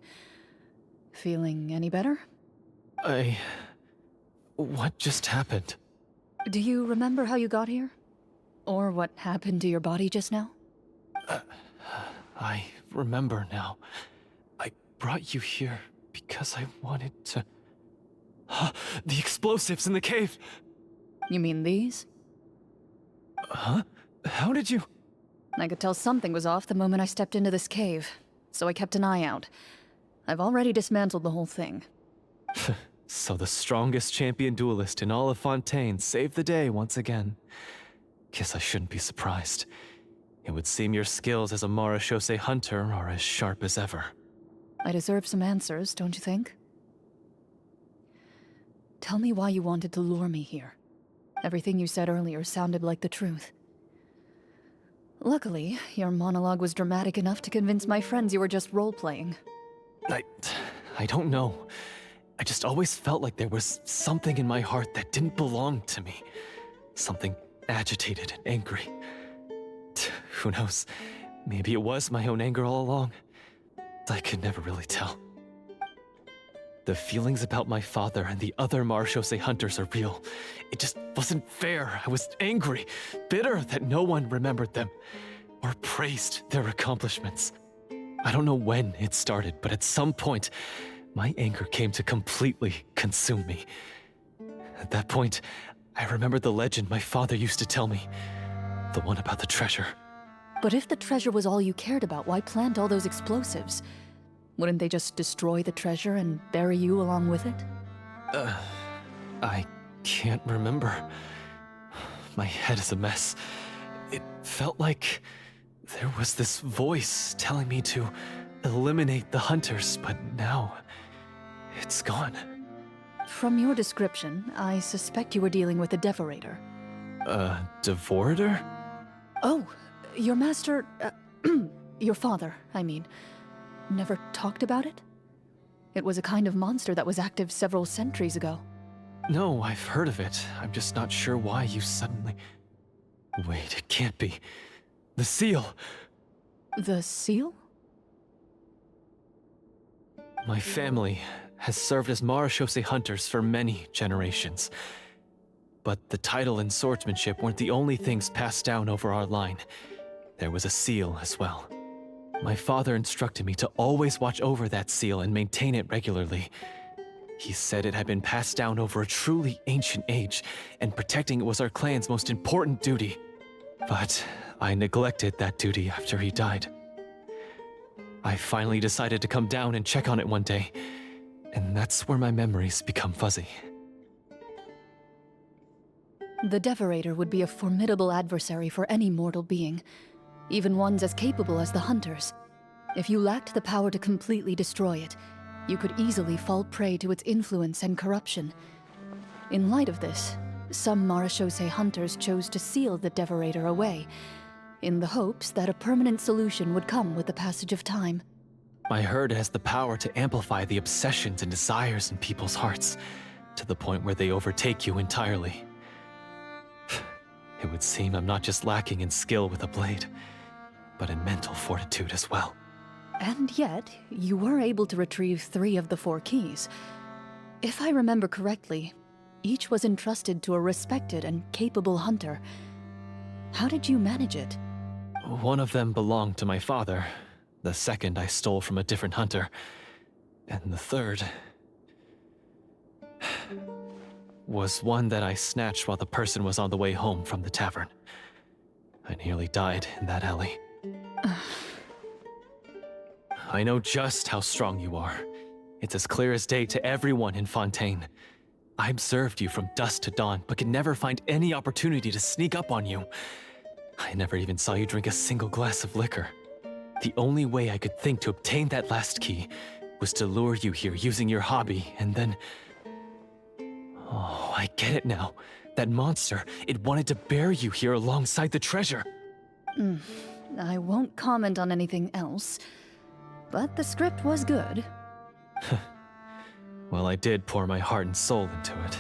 Feeling any better? What just happened? Do you remember how you got here? Or what happened to your body just now? I remember now. I brought you here because I wanted to... The explosives in the cave! You mean these? Huh? How did you... I could tell something was off the moment I stepped into this cave, so I kept an eye out. I've already dismantled the whole thing. So the strongest champion duelist in all of Fontaine saved the day once again. Guess I shouldn't be surprised. It It would seem your skills as a Marashose hunter are as sharp as ever. I deserve some answers, don't you think? Tell me why you wanted to lure me here. Everything you said earlier sounded like the truth. Luckily, your monologue was dramatic enough to convince my friends you were just role-playing. I don't know. I just always felt like there was something in my heart that didn't belong to me. Something agitated and angry. Who knows? Maybe it was my own anger all along. I could never really tell. The feelings about my father and the other Marashose hunters are real. It just wasn't fair. I was angry, bitter that no one remembered them or praised their accomplishments. I don't know when it started, but at some point, my anger came to completely consume me. At that point, I remembered the legend my father used to tell me. The one about the treasure. But if the treasure was all you cared about, why plant all those explosives? Wouldn't they just destroy the treasure and bury you along with it? I can't remember. My head is a mess. It felt like there was this voice telling me to eliminate the hunters, but now it's gone. From your description, I suspect you were dealing with a Devorator. Devorator? Oh, your master, your father, I mean, never talked about it? It was a kind of monster that was active several centuries ago. No, I've heard of it. I'm just not sure why you suddenly... Wait, it can't be. The seal! The seal? My family has served as Marashose hunters for many generations. But the title and swordsmanship weren't the only things passed down over our line. There was a seal as well. My father instructed me to always watch over that seal and maintain it regularly. He said it had been passed down over a truly ancient age, and protecting it was our clan's most important duty. But I neglected that duty after he died. I finally decided to come down and check on it one day, and that's where my memories become fuzzy. The Devorator would be a formidable adversary for any mortal being, even ones as capable as the Hunters. If you lacked the power to completely destroy it, you could easily fall prey to its influence and corruption. In light of this, some Marashose hunters chose to seal the Devorator away, in the hopes that a permanent solution would come with the passage of time. I heard it has the power to amplify the obsessions and desires in people's hearts, to the point where they overtake you entirely. It would seem I'm not just lacking in skill with a blade, but in mental fortitude as well. And yet, you were able to retrieve 3 of the 4 keys. If I remember correctly, each was entrusted to a respected and capable hunter. How did you manage it? One of them belonged to my father. The second I stole from a different hunter. And the third... was one that I snatched while the person was on the way home from the tavern. I nearly died in that alley. I know just how strong you are. It's as clear as day to everyone in Fontaine. I observed you from dusk to dawn, but could never find any opportunity to sneak up on you. I never even saw you drink a single glass of liquor. The only way I could think to obtain that last key was to lure you here using your hobby, and then... Oh, I get it now. That monster, it wanted to bury you here alongside the treasure. I won't comment on anything else, but the script was good. Well, I did pour my heart and soul into it.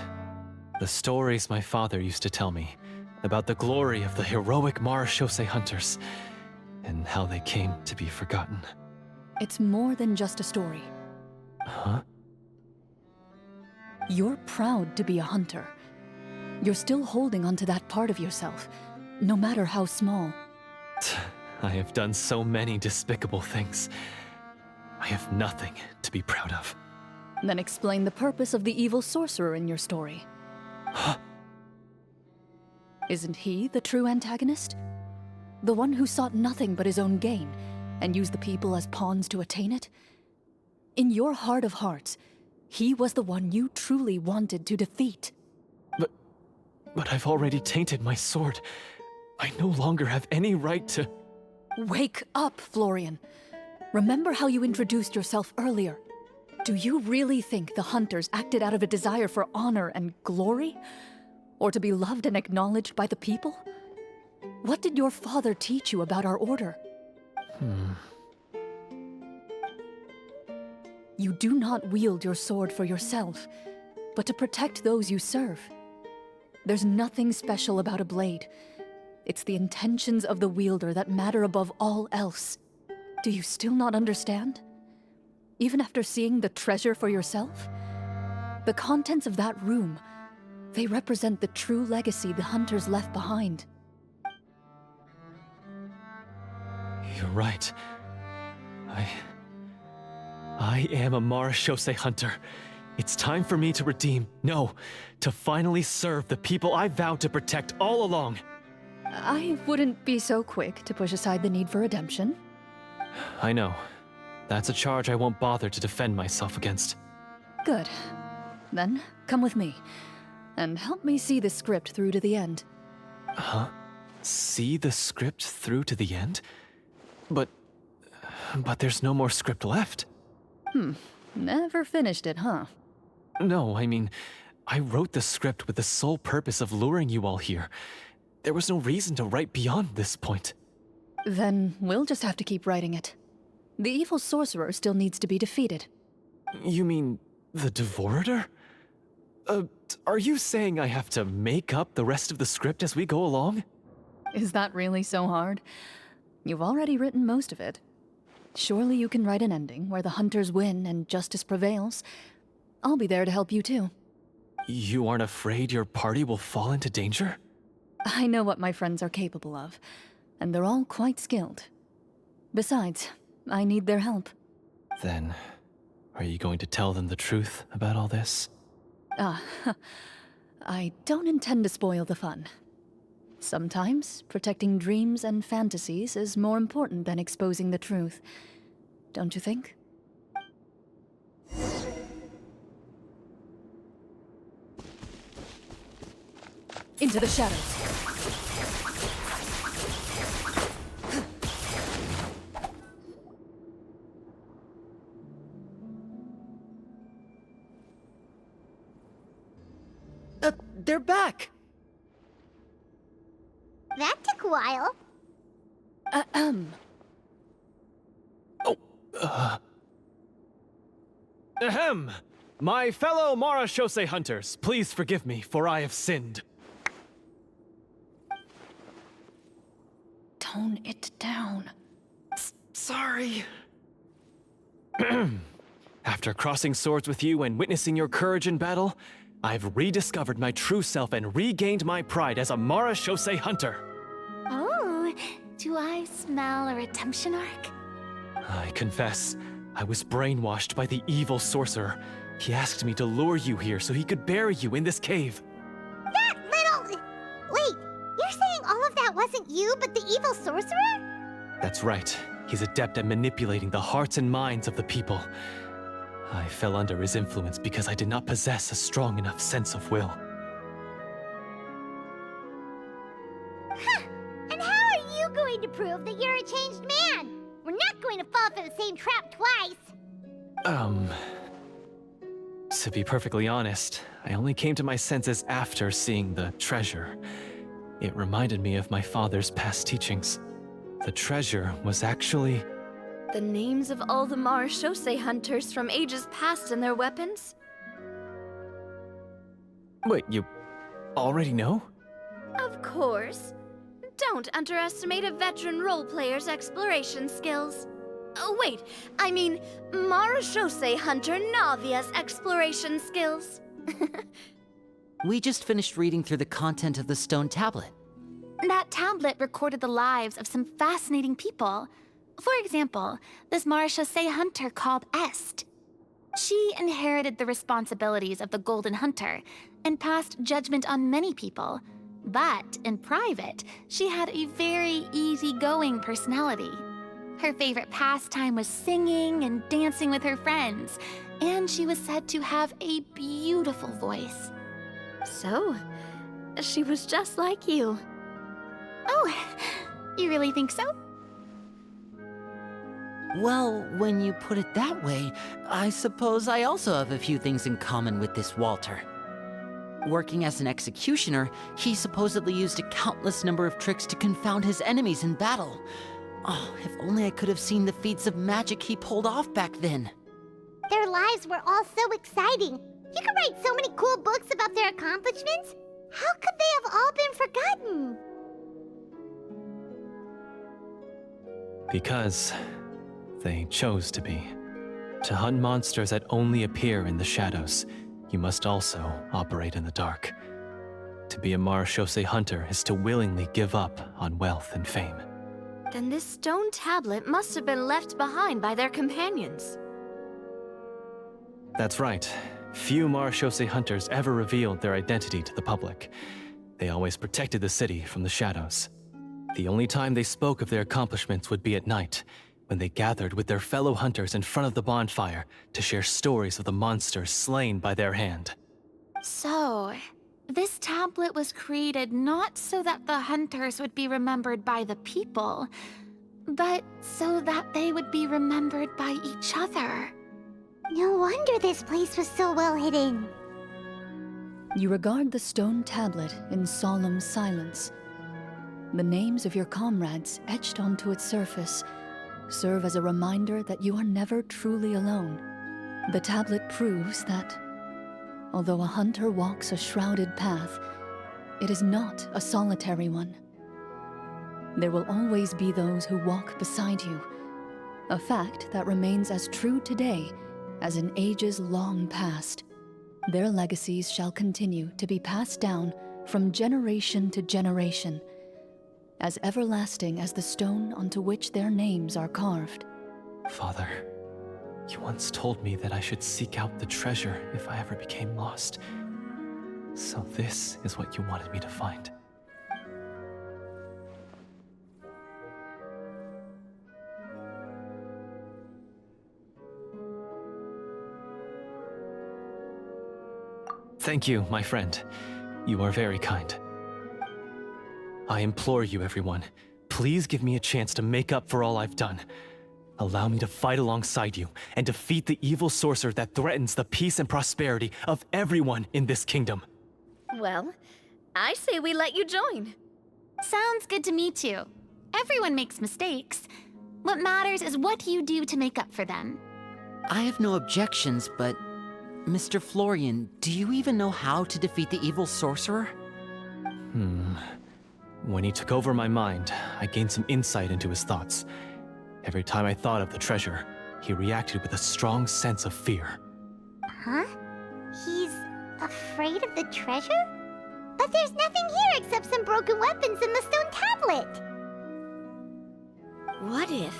The stories my father used to tell me about the glory of the heroic Marashose hunters and how they came to be forgotten. It's more than just a story. Huh? You're proud to be a hunter. You're still holding onto that part of yourself, no matter how small. I have done so many despicable things. I have nothing to be proud of. Then explain the purpose of the evil sorcerer in your story. Huh? Isn't he the true antagonist? The one who sought nothing but his own gain, and used the people as pawns to attain it? In your heart of hearts, he was the one you truly wanted to defeat. But I've already tainted my sword. I no longer have any right to... Wake up, Florian. Remember how you introduced yourself earlier. Do you really think the hunters acted out of a desire for honor and glory? Or to be loved and acknowledged by the people? What did your father teach you about our order? You do not wield your sword for yourself, but to protect those you serve. There's nothing special about a blade. It's the intentions of the wielder that matter above all else. Do you still not understand? Even after seeing the treasure for yourself? The contents of that room, they represent the true legacy the hunters left behind. You're right. I am a Marashose hunter. It's time for me to redeem, no, to finally serve the people I vowed to protect all along. I wouldn't be so quick to push aside the need for redemption. I know. That's a charge I won't bother to defend myself against. Good. Then, come with me, and help me see the script through to the end. Huh? See the script through to the end? But there's no more script left. Never finished it, huh? No, I mean, I wrote the script with the sole purpose of luring you all here. There was no reason to write beyond this point. Then we'll just have to keep writing it. The evil sorcerer still needs to be defeated. You mean the Devorator? Are you saying I have to make up the rest of the script as we go along? Is that really so hard? You've already written most of it. Surely you can write an ending where the hunters win and justice prevails. I'll be there to help you too. You aren't afraid your party will fall into danger? I know what my friends are capable of, and they're all quite skilled. Besides, I need their help. Then, are you going to tell them the truth about all this? I don't intend to spoil the fun. Sometimes, protecting dreams and fantasies is more important than exposing the truth. Don't you think? Into the shadows. They're back! That took a while. Ahem! My fellow Marashose hunters, please forgive me, for I have sinned. Tone it down. Sorry. After crossing swords with you and witnessing your courage in battle, I've rediscovered my true self and regained my pride as a Marashose hunter. Oh, do I smell a redemption arc? I confess, I was brainwashed by the evil sorcerer. He asked me to lure you here so he could bury you in this cave. That little... Wait, you're saying all of that wasn't you, but the evil sorcerer? That's right. He's adept at manipulating the hearts and minds of the people. I fell under his influence because I did not possess a strong enough sense of will. Huh. And how are you going to prove that you're a changed man? We're not going to fall for the same trap twice. To be perfectly honest, I only came to my senses after seeing the treasure. It reminded me of my father's past teachings. The treasure was actually... The names of all the Marashose hunters from ages past and their weapons? Wait, you already know? Of course. Don't underestimate a veteran role player's exploration skills. Oh, wait, I mean Marashose hunter Navia's exploration skills. We just finished reading through the content of the stone tablet. That tablet recorded the lives of some fascinating people. For example, this Marashose hunter called Est. She inherited the responsibilities of the Golden Hunter and passed judgment on many people. But in private, she had a very easygoing personality. Her favorite pastime was singing and dancing with her friends, and she was said to have a beautiful voice. So, she was just like you. Oh, you really think so? Well, when you put it that way, I suppose I also have a few things in common with this Walter. Working as an executioner, he supposedly used a countless number of tricks to confound his enemies in battle. Oh, if only I could have seen the feats of magic he pulled off back then. Their lives were all so exciting. You could write so many cool books about their accomplishments. How could they have all been forgotten? Because they chose to be. To hunt monsters that only appear in the shadows, you must also operate in the dark. To be a marechaussee hunter is to willingly give up on wealth and fame. Then this stone tablet must have been left behind by their companions. That's right. Few marechaussee hunters ever revealed their identity to the public. They always protected the city from the shadows. The only time they spoke of their accomplishments would be at night, when they gathered with their fellow hunters in front of the bonfire to share stories of the monsters slain by their hand. So, this tablet was created not so that the hunters would be remembered by the people, but so that they would be remembered by each other. No wonder this place was so well hidden. You regard the stone tablet in solemn silence. The names of your comrades etched onto its surface serve as a reminder that you are never truly alone. The tablet proves that, although a hunter walks a shrouded path, it is not a solitary one. There will always be those who walk beside you, a fact that remains as true today as in ages long past. Their legacies shall continue to be passed down from generation to generation, as everlasting as the stone onto which their names are carved. Father, you once told me that I should seek out the treasure if I ever became lost. So this is what you wanted me to find. Thank you, my friend. You are very kind. I implore you, everyone, please give me a chance to make up for all I've done. Allow me to fight alongside you and defeat the evil sorcerer that threatens the peace and prosperity of everyone in this kingdom. Well, I say we let you join. Sounds good to me too. Everyone makes mistakes. What matters is what you do to make up for them. I have no objections, but Mr. Florian, do you even know how to defeat the evil sorcerer? When he took over my mind, I gained some insight into his thoughts. Every time I thought of the treasure, he reacted with a strong sense of fear. Huh? He's afraid of the treasure? But there's nothing here except some broken weapons and the stone tablet. What if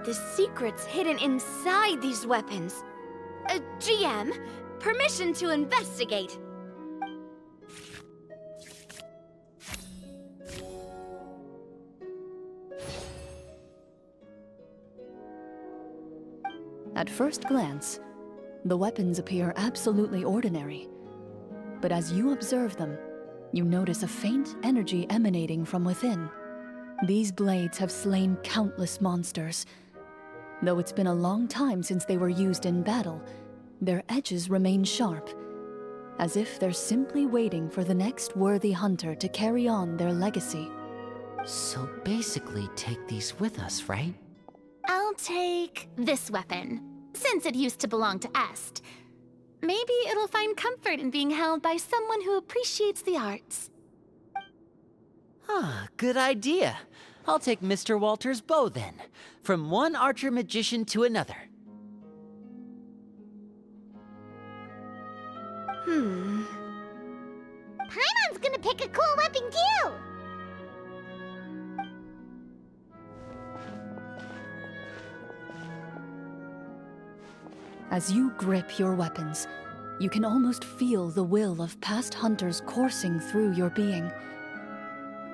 the secret's hidden inside these weapons? GM, permission to investigate. At first glance, the weapons appear absolutely ordinary. But as you observe them, you notice a faint energy emanating from within. These blades have slain countless monsters. Though it's been a long time since they were used in battle, their edges remain sharp, as if they're simply waiting for the next worthy hunter to carry on their legacy. So basically take these with us, right? I'll take this weapon, since it used to belong to Est. Maybe it'll find comfort in being held by someone who appreciates the arts. Ah, good idea. I'll take Mr. Walter's bow then, from one archer magician to another. Paimon's gonna pick a cool weapon too! As you grip your weapons, you can almost feel the will of past hunters coursing through your being.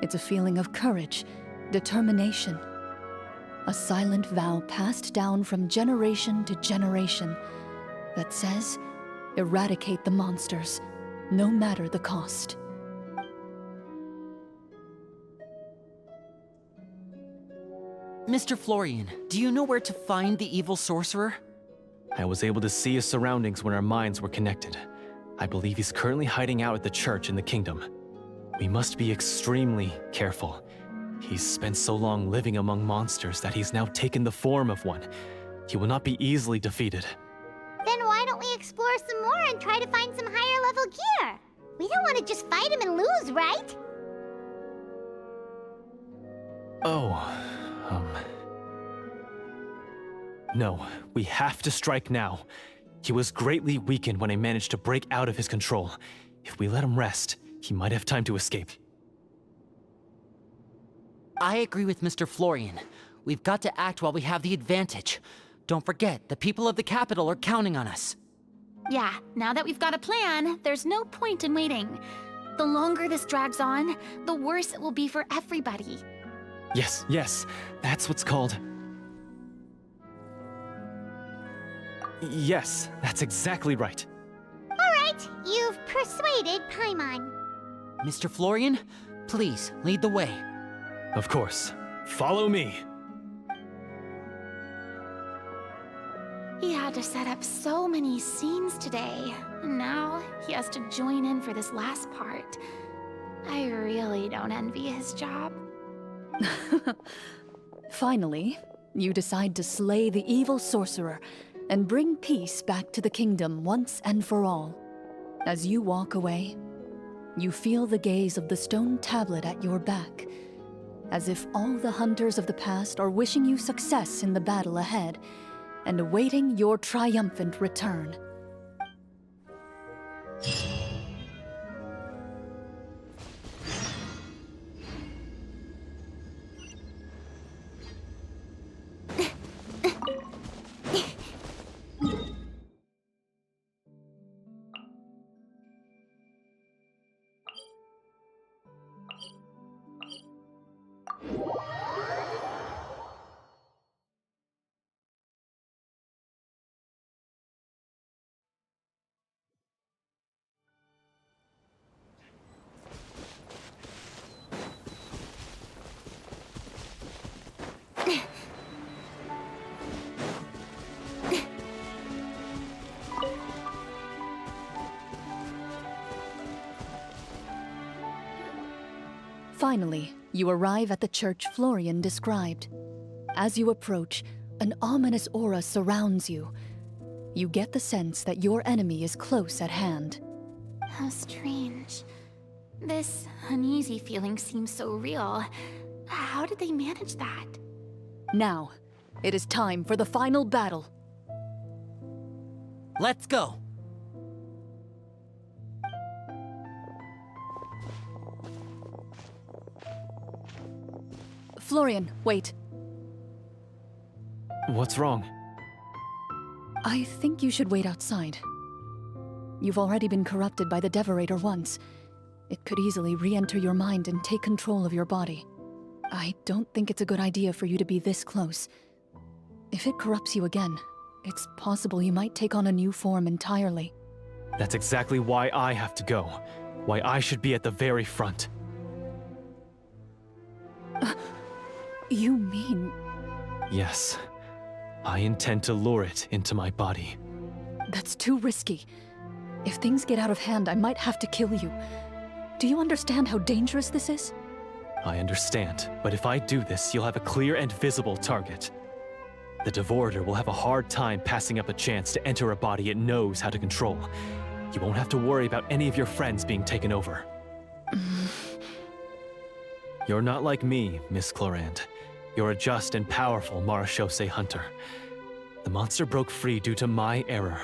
It's a feeling of courage, determination, a silent vow passed down from generation to generation that says, eradicate the monsters, no matter the cost. Mr. Florian, do you know where to find the evil sorcerer? I was able to see his surroundings when our minds were connected. I believe he's currently hiding out at the church in the kingdom. We must be extremely careful. He's spent so long living among monsters that he's now taken the form of one. He will not be easily defeated. Then why don't we explore some more and try to find some higher level gear? We don't want to just fight him and lose, right? No, we have to strike now. He was greatly weakened when I managed to break out of his control. If we let him rest, he might have time to escape. I agree with Mr. Florian. We've got to act while we have the advantage. Don't forget, the people of the capital are counting on us. Yeah, now that we've got a plan, there's no point in waiting. The longer this drags on, the worse it will be for everybody. Yes, that's what's called... Yes, that's exactly right. Alright, you've persuaded Paimon. Mr. Florian, please, lead the way. Of course. Follow me. He had to set up so many scenes today, and now he has to join in for this last part. I really don't envy his job. Finally, you decide to slay the evil sorcerer and bring peace back to the kingdom once and for all. As you walk away, you feel the gaze of the stone tablet at your back, as if all the hunters of the past are wishing you success in the battle ahead and awaiting your triumphant return. Finally, you arrive at the church Florian described. As you approach, an ominous aura surrounds you. You get the sense that your enemy is close at hand. How strange. This uneasy feeling seems so real. How did they manage that? Now, it is time for the final battle. Let's go! Florian, wait. What's wrong? I think you should wait outside. You've already been corrupted by the Devorator once. It could easily re-enter your mind and take control of your body. I don't think it's a good idea for you to be this close. If it corrupts you again, it's possible you might take on a new form entirely. That's exactly why I have to go. Why I should be at the very front. You mean... Yes. I intend to lure it into my body. That's too risky. If things get out of hand, I might have to kill you. Do you understand how dangerous this is? I understand, but if I do this, you'll have a clear and visible target. The Devorator will have a hard time passing up a chance to enter a body it knows how to control. You won't have to worry about any of your friends being taken over. You're not like me, Miss Clorinde. You're a just and powerful Marechaussee hunter. The monster broke free due to my error.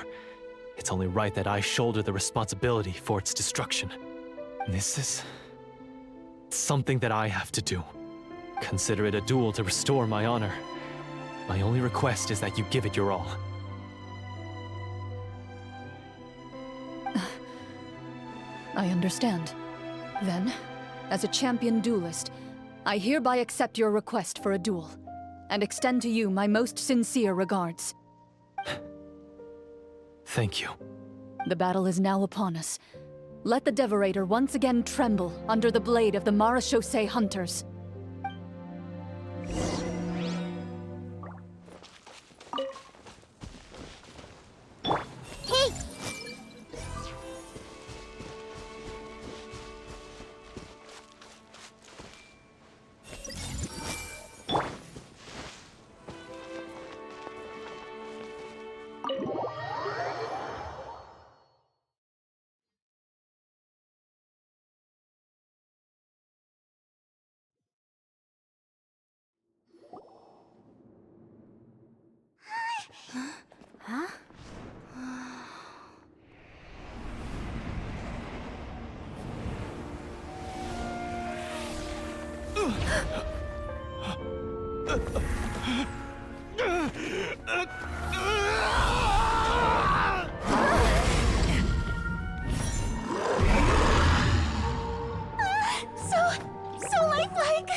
It's only right that I shoulder the responsibility for its destruction. This is... something that I have to do. Consider it a duel to restore my honor. My only request is that you give it your all. I understand. Then, as a champion duelist, I hereby accept your request for a duel, and extend to you my most sincere regards. Thank you. The battle is now upon us. Let the Devorator once again tremble under the blade of the Marechaussee hunters. So lifelike.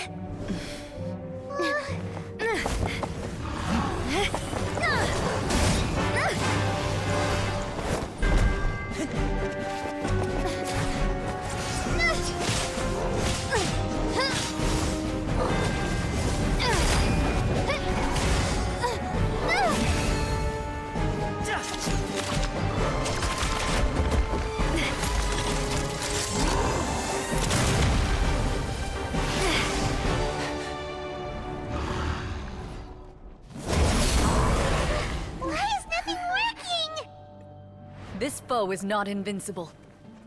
This foe is not invincible.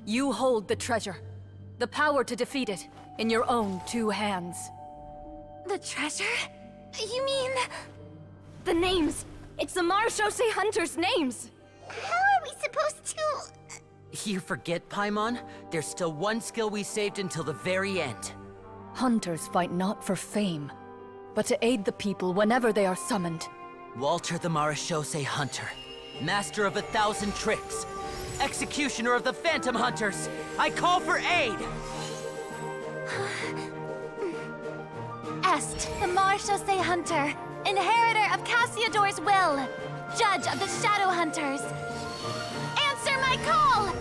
You hold the treasure. The power to defeat it in your own 2 hands. The treasure? You mean... The names! It's the Marechaussee Hunters' names! How are we supposed to... You forget, Paimon? There's still one skill we saved until the very end. Hunters fight not for fame, but to aid the people whenever they are summoned. Walter the Marechaussee Hunter, master of 1,000 tricks, executioner of the Phantom Hunters, I call for aid! Est, the Marechaussee Hunter, inheritor of Cassiodor's will, judge of the Shadow Hunters. Answer my call!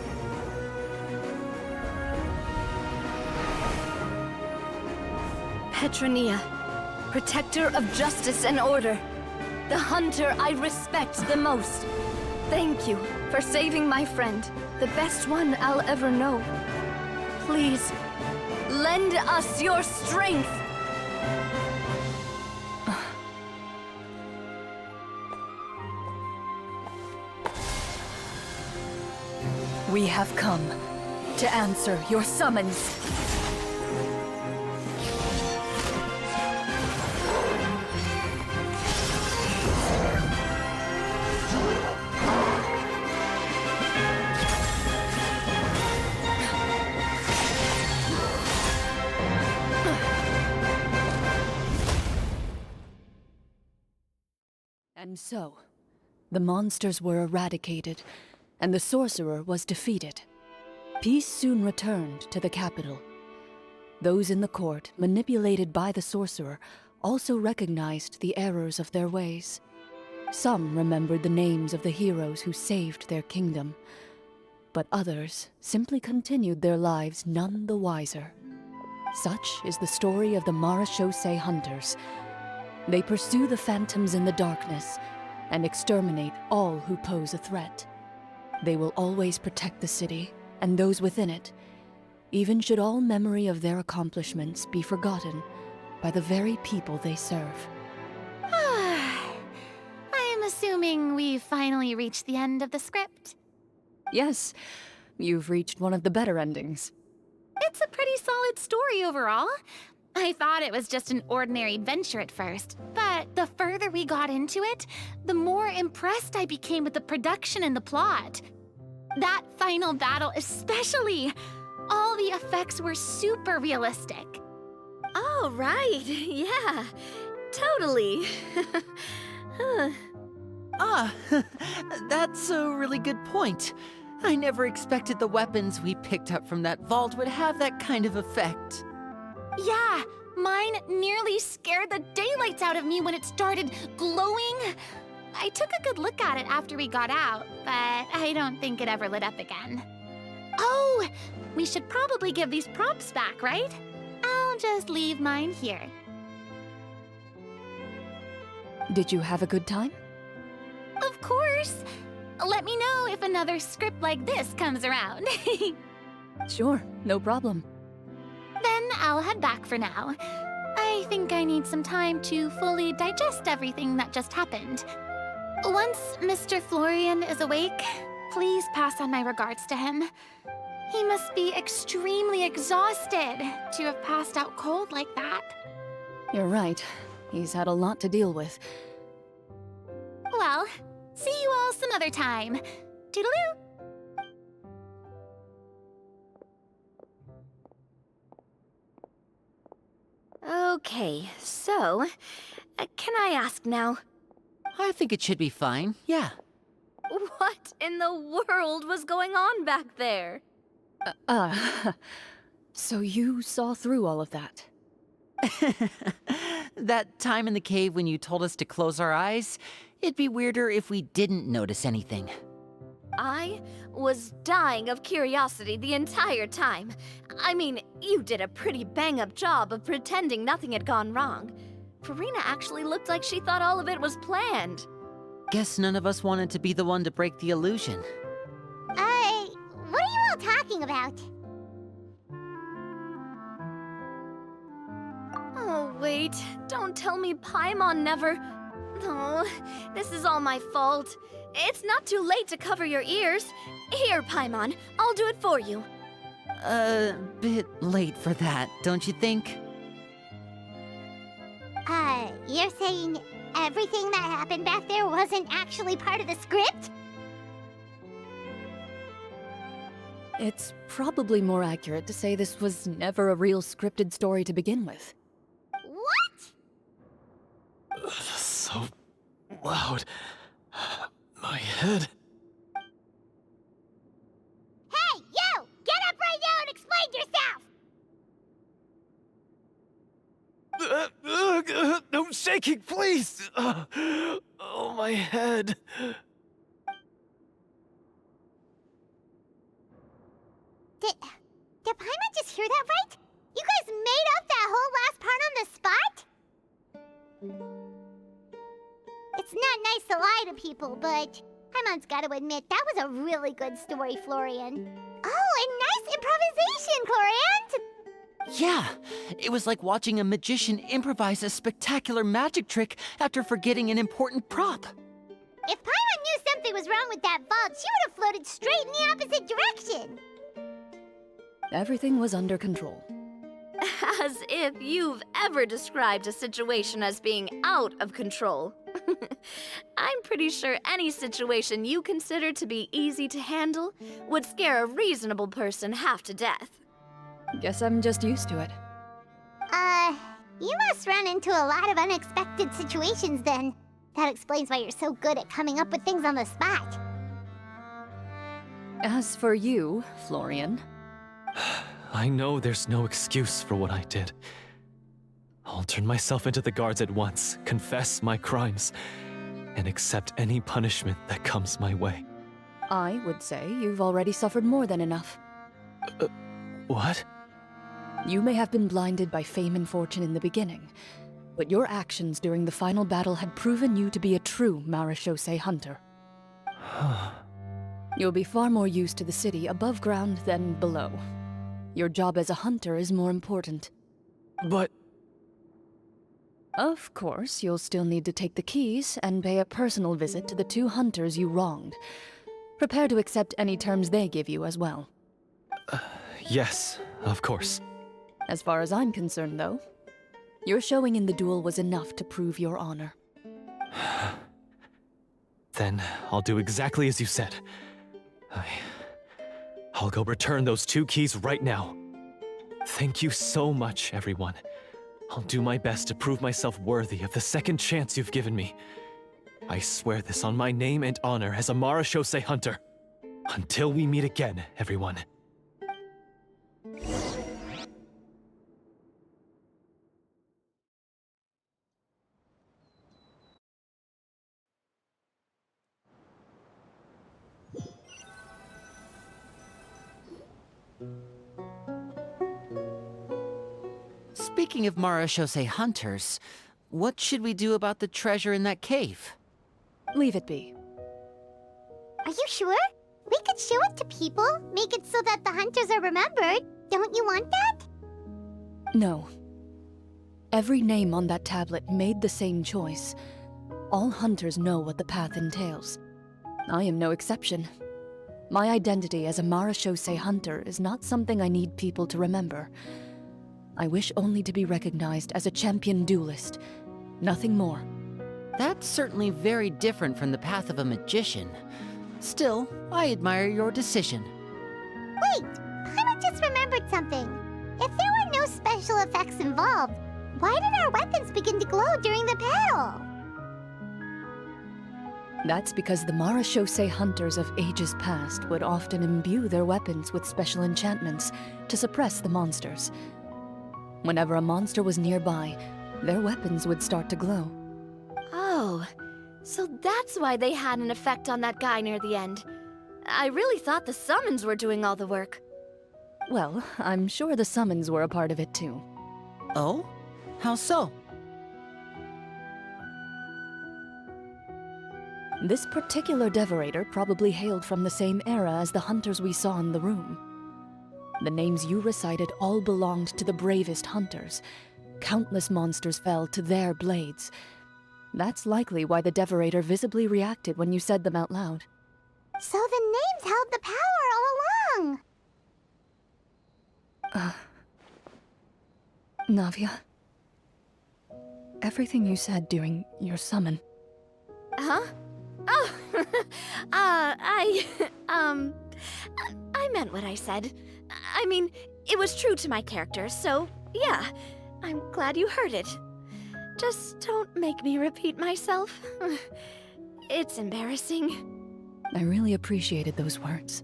Petronia, protector of justice and order. The hunter I respect the most. Thank you for saving my friend, the best one I'll ever know. Please, lend us your strength. We have come to answer your summons. And so, the monsters were eradicated, and the sorcerer was defeated. Peace soon returned to the capital. Those in the court, manipulated by the sorcerer, also recognized the errors of their ways. Some remembered the names of the heroes who saved their kingdom, but others simply continued their lives none the wiser. Such is the story of the Marechaussee Hunters. They pursue the phantoms in the darkness and exterminate all who pose a threat. They will always protect the city and those within it, even should all memory of their accomplishments be forgotten by the very people they serve. I am assuming we've finally reached the end of the script. Yes, you've reached one of the better endings. It's a pretty solid story overall. I thought it was just an ordinary adventure at first, but the further we got into it, the more impressed I became with the production and the plot. That final battle especially. All the effects were super realistic. Oh, right. Yeah, totally. That's a really good point. I never expected the weapons we picked up from that vault would have that kind of effect. Yeah, mine nearly scared the daylights out of me when it started glowing. I took a good look at it after we got out, but I don't think it ever lit up again. Oh, we should probably give these props back, right? I'll just leave mine here. Did you have a good time? Of course. Let me know if another script like this comes around. Sure, no problem. Then I'll head back for now. I think I need some time to fully digest everything that just happened. Once Mr. Florian is awake, please pass on my regards to him. He must be extremely exhausted to have passed out cold like that. You're right. He's had a lot to deal with. Well, see you all some other time. Toodaloo! Okay, so, can I ask now? I think it should be fine, yeah. What in the world was going on back there? So you saw through all of that? That time in the cave when you told us to close our eyes, it'd be weirder if we didn't notice anything. I was dying of curiosity the entire time. I mean, you did a pretty bang-up job of pretending nothing had gone wrong. Farina actually looked like she thought all of it was planned. Guess none of us wanted to be the one to break the illusion. What are you all talking about? Oh, wait. Don't tell me Paimon never... No, this is all my fault. It's not too late to cover your ears. Here, Paimon, I'll do it for you. Bit late for that, don't you think? You're saying everything that happened back there wasn't actually part of the script? It's probably more accurate to say this was never a real scripted story to begin with. What? So loud. My head. Hey, you! Get up right now and explain yourself! No shaking, please! Oh, my head. Did Paimon just hear that right? You guys made up that whole last part on the spot? It's not nice to lie to people, but Paimon's gotta admit, that was a really good story, Florian. Oh, and nice improvisation, Clorinde! Yeah, it was like watching a magician improvise a spectacular magic trick after forgetting an important prop. If Paimon knew something was wrong with that vault, she would have floated straight in the opposite direction. Everything was under control. As if you've ever described a situation as being out of control. I'm pretty sure any situation you consider to be easy to handle would scare a reasonable person half to death. Guess I'm just used to it. You must run into a lot of unexpected situations then. That explains why you're so good at coming up with things on the spot. As for you, Florian... I know there's no excuse for what I did. I'll turn myself into the guards at once, confess my crimes, and accept any punishment that comes my way. I would say you've already suffered more than enough. What? You may have been blinded by fame and fortune in the beginning, but your actions during the final battle had proven you to be a true Marechaussee hunter. You'll be far more used to the city above ground than below. Your job as a hunter is more important. But... Of course, you'll still need to take the keys and pay a personal visit to the 2 hunters you wronged. Prepare to accept any terms they give you as well. Yes, of course. As far as I'm concerned, though, your showing in the duel was enough to prove your honor. Then I'll do exactly as you said. I'll go return those 2 keys right now. Thank you so much, everyone. I'll do my best to prove myself worthy of the second chance you've given me. I swear this on my name and honor as a Marechaussee hunter. Until we meet again, everyone. Speaking of Marechaussee hunters, what should we do about the treasure in that cave? Leave it be. Are you sure? We could show it to people, make it so that the hunters are remembered. Don't you want that? No. Every name on that tablet made the same choice. All hunters know what the path entails. I am no exception. My identity as a Marechaussee hunter is not something I need people to remember. I wish only to be recognized as a champion duelist. Nothing more. That's certainly very different from the path of a magician. Still, I admire your decision. Wait! Paimon just remembered something. If there were no special effects involved, Why did our weapons begin to glow during the battle? That's because the Marachose hunters of ages past would often imbue their weapons with special enchantments to suppress the monsters. Whenever a monster was nearby, their weapons would start to glow. Oh, so that's why they had an effect on that guy near the end. I really thought the summons were doing all the work. Well, I'm sure the summons were a part of it too. Oh? How so? This particular Devorator probably hailed from the same era as the hunters we saw in the room. The names you recited all belonged to the bravest hunters. Countless monsters fell to their blades. That's likely why the Devorator visibly reacted when you said them out loud. So the names held the power all along. Navia, everything you said during your summon. Huh? Oh, I meant what I said. I mean, it was true to my character, so yeah, I'm glad you heard it. Just don't make me repeat myself. It's embarrassing. I really appreciated those words.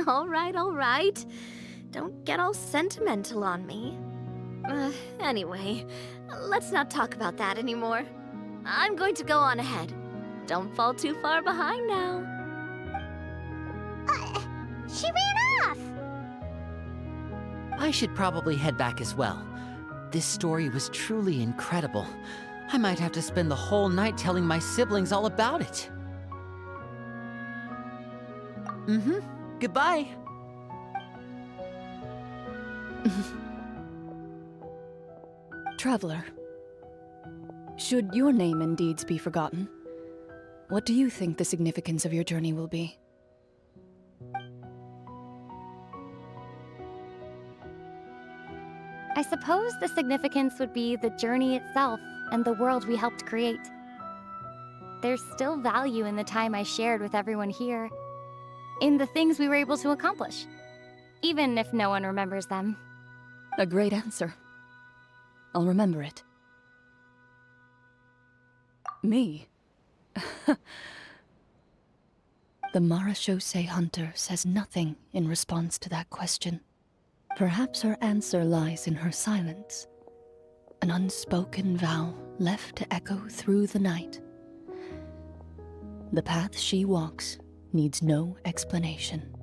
All right. Don't get all sentimental on me. Anyway, let's not talk about that anymore. I'm going to go on ahead. Don't fall too far behind now. She ran off! I should probably head back as well. This story was truly incredible. I might have to spend the whole night telling my siblings all about it. Goodbye. Traveler, should your name and deeds be forgotten, what do you think the significance of your journey will be? I suppose the significance would be the journey itself and the world we helped create. There's still value in the time I shared with everyone here, in the things we were able to accomplish, even if no one remembers them. A great answer. I'll remember it. Me? The Marachose hunter says nothing in response to that question. Perhaps her answer lies in her silence, an unspoken vow left to echo through the night. The path she walks needs no explanation.